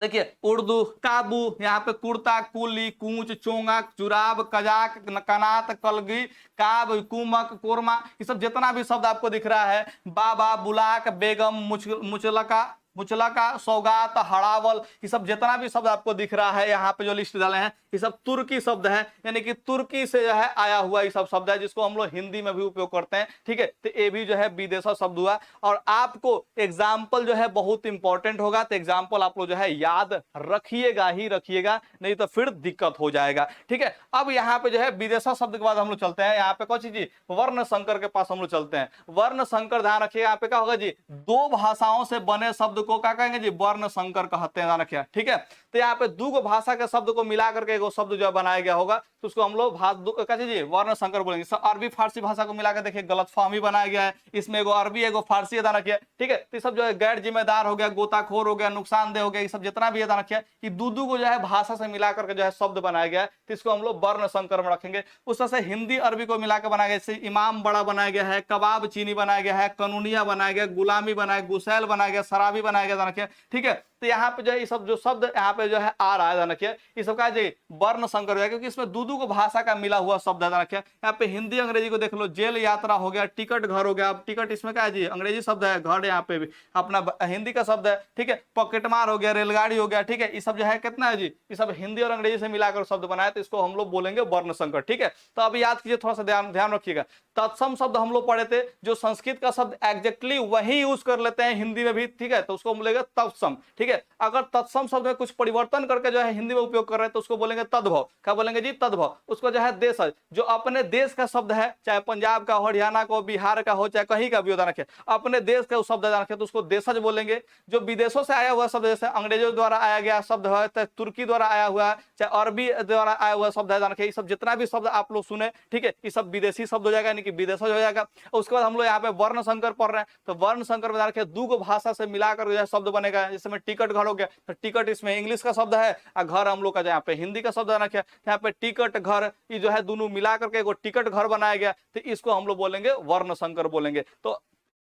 देखिए उर्दू, काबू, यहाँ पे कुर्ता, कुली, कूच, चोंगा, जुराब, कजाक, कनात, कलगी, काब, कुमक, कोरमा, ये सब जितना भी शब्द आपको दिख रहा है, बाबा, बुलाक, बेगम, मुचलका, मुचलका, सौगात, हड़ावल, ये सब जितना भी शब्द आपको दिख रहा है यहाँ पे जो लिस्ट डाले हैं, ये सब तुर्की शब्द है, यानी कि तुर्की से जो है आया हुआ ये सब शब्द है, जिसको हम लोग हिंदी में भी उपयोग करते हैं, ठीक है। तो ये भी जो है विदेशी शब्द हुआ। और आपको एग्जाम्पल जो है बहुत इंपॉर्टेंट होगा, तो एग्जाम्पल आप लोग जो है याद रखिएगा ही रखिएगा, नहीं तो फिर दिक्कत हो जाएगा, ठीक है। अब यहाँ पे जो है विदेशी शब्द के बाद हम लोग चलते हैं यहाँ पे कौन सी जी, वर्ण संकर के पास हम लोग चलते हैं। वर्ण संकर, ध्यान रखिएगा यहाँ पे क्या होगा जी, दो भाषाओं से बने शब्द को क्या कहेंगे जी, वर्ण संकर कहते हैं, ध्यान रखिए, ठीक है। तो यहाँ पे दो भाषा के शब्द को मिला करके एक शब्द जो बनाया गया होगा, तो उसको हम लोग कैसे जी, वर्ण संकर बोलेंगे। अरबी फारसी भाषा को मिलाकर देखिए गलतफहमी बनाया गया है, इसमें एगो अरबी एगो फारसी है, ध्यान रखिए, ठीक है। तो सब जो है गैर जिम्मेदार हो गया, गोताखोर हो गया, नुकसानदेह हो गया, ये सब जितना भी है ध्यान रखिए कि दूधू को जो है भाषा से मिला करके जो है शब्द बनाया गया है, तो इसको हम लोग वर्ण संकर में रखेंगे। उस तरह से हिंदी अरबी को मिलाकर बनाया गया, जैसे इमाम बड़ा बनाया गया है, कबाब चीनी बनाया गया है, कानूनिया बनाया गया, गुलामी बनाया, गुसैल बनाया गया, शराबी बनाया गया, ध्यान रखिए, ठीक है। तो यहाँ पे जो है ये सब जो शब्द यहाँ पे जो है आ रहा है, ध्यान रखिए, ये सब का जी वर्ण संकर हो जाएगा, क्योंकि इसमें दूधू को भाषा का मिला हुआ शब्द है, ध्यान रखिए। यहाँ पे हिंदी अंग्रेजी को देख लो, जेल यात्रा हो गया, टिकट घर हो गया। अब टिकट इसमें क्या है जी, अंग्रेजी शब्द है, घर यहाँ पे भी अपना हिंदी का शब्द है, ठीक है। पॉकेटमार हो गया, रेलगाड़ी हो गया, ठीक है। ये सब जो है कितना है जी, ये सब हिंदी और अंग्रेजी से मिलाकर शब्द बनाया, तो इसको हम लोग बोलेंगे वर्ण संकर, ठीक है। तो अभी याद कीजिए, थोड़ा सा ध्यान रखिएगा। तत्सम शब्द हम लोग पढ़े थे, जो संस्कृत का शब्द एग्जैक्टली वही यूज कर लेते हैं हिंदी में भी, ठीक है, तो उसको बोलेंगे तत्सम, ठीक है। अगर तत्सम शब्द में कुछ परिवर्तन करके जो है हिंदी में उपयोग कर रहे हैं, तो उसको बोलेंगे तद्भव। क्या बोलेंगे जी, तद्भव। उसको जो है देशज, जो अपने देश का शब्द है, चाहे पंजाब का हो, हरियाणा का हो, बिहार का हो, चाहे कहीं का भी हो, रखे अपने देश का शब्द रखे, तो उसको देशज बोलेंगे। जो विदेशों से आया हुआ शब्द, जैसे अंग्रेजों द्वारा आया गया शब्द है, चाहे तुर्की द्वारा आया हुआ, चाहे अरबी द्वारा आया हुआ शब्द है, रखे, ये सब जितना भी शब्द आप लोग सुने, ठीक है, ये सब विदेशी शब्द हो जाएगा, यानी कि विदेशज हो जाएगा। उसके बाद हम लोग यहाँ पे वर्ण संकर पढ़ रहे हैं, तो वर्ण संकर में रखे दो भाषा से मिलाकर जो है शब्द बनेगा। जैसे में टिकट घर हो गया, तो टिकट इसमें इंग्लिश का शब्द है, और घर हम लोग का यहाँ पे हिंदी का शब्द रखे, यहाँ पे टिकट घर, ये जो है दोनों मिला करके एक टिकट घर बनाया गया, तो इसको हम लोग बोलेंगे वर्ण संकर बोलेंगे। तो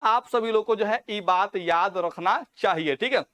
आप सभी लोग को जो है ये बात याद रखना चाहिए, ठीक है।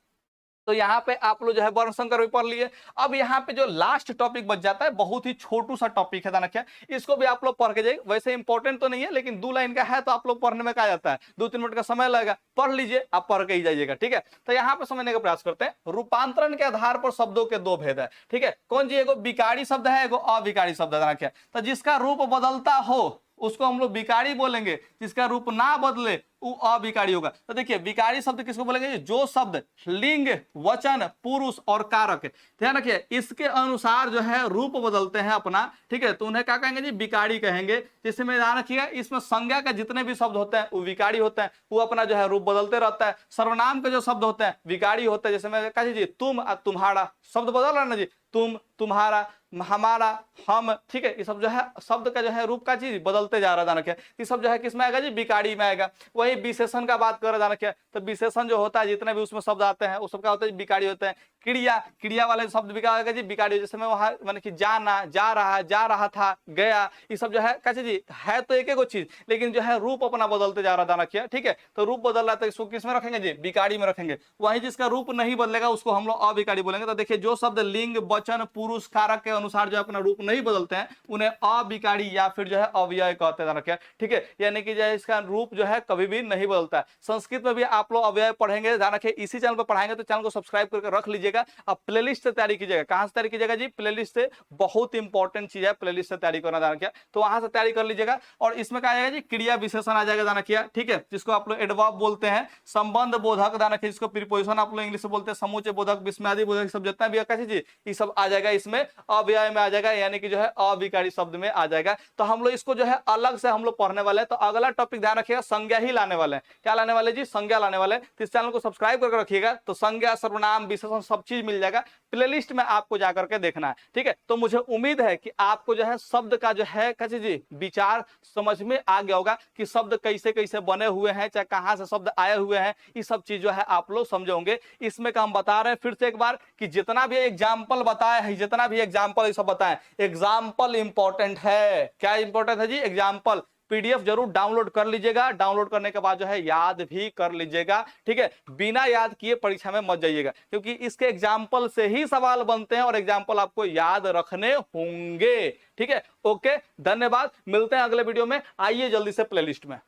तो यहाँ पे आप लोग जो है वर्ण संकर भी पढ़ लिए। अब यहाँ पे जो लास्ट टॉपिक बच जाता है, बहुत ही छोटू सा टॉपिक है, ध्यान रखिए, इसको भी आप लोग पढ़ के जाइए। वैसे इंपॉर्टेंट तो नहीं है, लेकिन 2 लाइन का है, तो आप लोग पढ़ने में क्या जाता है, 2-3 मिनट का समय लगेगा, पढ़ लीजिए, आप पढ़ के ही जाइएगा, ठीक है। तो यहाँ पे समझने का प्रयास करते हैं। रूपांतरण के आधार पर शब्दों के 2 भेद है, ठीक है। कौन जी, एगो विकारी शब्द है, एगो अविकारी शब्द है, ध्यान रखिए। तो जिसका रूप बदलता हो उसको हम लोग विकारी बोलेंगे, जिसका रूप ना बदले वो अविकारी होगा। तो देखिए विकारी शब्द किसको बोलेंगे, जो शब्द लिंग, वचन, पुरुष और कारक, ध्यान रखिए, इसके अनुसार जो है रूप बदलते हैं अपना, ठीक है, तो उन्हें क्या कहेंगे जी, विकारी कहेंगे। जिसमें ध्यान रखिएगा, इसमें संज्ञा के जितने भी शब्द होते हैं वो विकारी होते हैं, वो अपना जो है रूप बदलते रहता है। सर्वनाम के जो शब्द होते हैं विकारी होते हैं, जैसे मैं कहा जी तुम, तुम्हारा, शब्द बदल रहा है ना जी, तुम, तुम्हारा। हमारा, हम, ठीक है, ये सब जो है शब्द का जो है रूप का चीज बदलते जा रहा है। ये सब जो है किसमें आएगा जी, विकारी में आएगा। वही विशेषण का बात कर रहा है, तो विशेषण जो होता है जितने भी उसमें शब्द आते हैं वो सब क्या होता है, विकारी होते हैं। क्रिया, क्रिया वाले शब्द भी क्या होगा जी, विकारी। जैसे मैं वहां मैंने कि जाना, जा रहा था, गया, ये सब जो है कैसे जी है तो एक एक चीज, लेकिन जो है रूप अपना बदलते जा रहा है। ठीक है, तो रूप बदल रहा है तो इसको किस में रखेंगे जी, विकारी में रखेंगे। वही जिसका रूप नहीं बदलेगा उसको हम लोग अविकारी बोलेंगे। तो देखिए जो शब्द लिंग, वचन, पुरुष, कारक के अनुसार जो अपना रूप नहीं बदलते हैं उन्हें अविकारी या फिर जो है अव्यय कहते हैं। ठीक है, यानी कि जो है इसका रूप जो है कभी भी नहीं बदलता है। संस्कृत में भी आप लोग अव्यय पढ़ेंगे, ध्यान रखिए। इसी चैनल पर पढ़ाएंगे तो चैनल को सब्सक्राइब करके रख लीजिएगा। अब प्लेलिस्ट से तैयारी कीजिएगा। कहां से तैयारी कीजिएगा जी, प्लेलिस्ट से। बहुत इंपॉर्टेंट चीज है प्लेलिस्ट से तैयारी करना, ध्यान रखिए। तो वहां से तैयारी कर लीजिएगा। और इसमें क्या आएगा जी, क्रिया विशेषण आ जाएगा, ध्यान रखिए। ठीक है, जिसको आप लोग एडवर्ब बोलते हैं। संबंध बोधक, ध्यान रखिए, जिसको प्रीपोजिशन आप लोग इंग्लिश में बोलते हैं। समुच्चय बोधक, विस्मयादि बोधक, सब जितना भी कैसे जी ये सब आ जाएगा, इसमें अव्यय में आ जाएगा, यानी कि जो है अविकारी शब्द में आ जाएगा। तो हम लोग इसको जो है अलग से हम लोग पढ़ने वाले हैं। तो अगला टॉपिक ध्यान रखिएगा, संज्ञा ही लाने वाले हैं। क्या लाने वाले जी, संज्ञा लाने वाले। तो इस चैनल को सब्सक्राइब करके रखिएगा, तो संज्ञा, सर्वनाम, विशेषण सब चीज मिल जाएगा। प्लेलिस्ट में आपको जाकर के देखना है। ठीक है, तो मुझे उम्मीद है कि आपको जो है शब्द का जो है कैसे जी विचार समझ में आ गया होगा कि शब्द कैसे कैसे बने हुए हैं, चाहे कहां से शब्द आए हुए हैं, ये सब चीज जो है आप लोग समझे होंगे। इसमें का हम बता रहे हैं फिर से एक बार कि जितना भी एग्जाम्पल बताए हैं, जितना भी एग्जाम्पल ये सब बताएं, एग्जाम्पल इंपॉर्टेंट है। क्या इंपॉर्टेंट है जी, एग्जाम्पल। पीडीएफ जरूर डाउनलोड कर लीजिएगा। डाउनलोड करने के बाद जो है याद भी कर लीजिएगा। ठीक है, बिना याद किए परीक्षा में मत जाइएगा, क्योंकि इसके एग्जाम्पल से ही सवाल बनते हैं और एग्जाम्पल आपको याद रखने होंगे। ठीक है, ओके, धन्यवाद। मिलते हैं अगले वीडियो में। आइए जल्दी से प्लेलिस्ट में।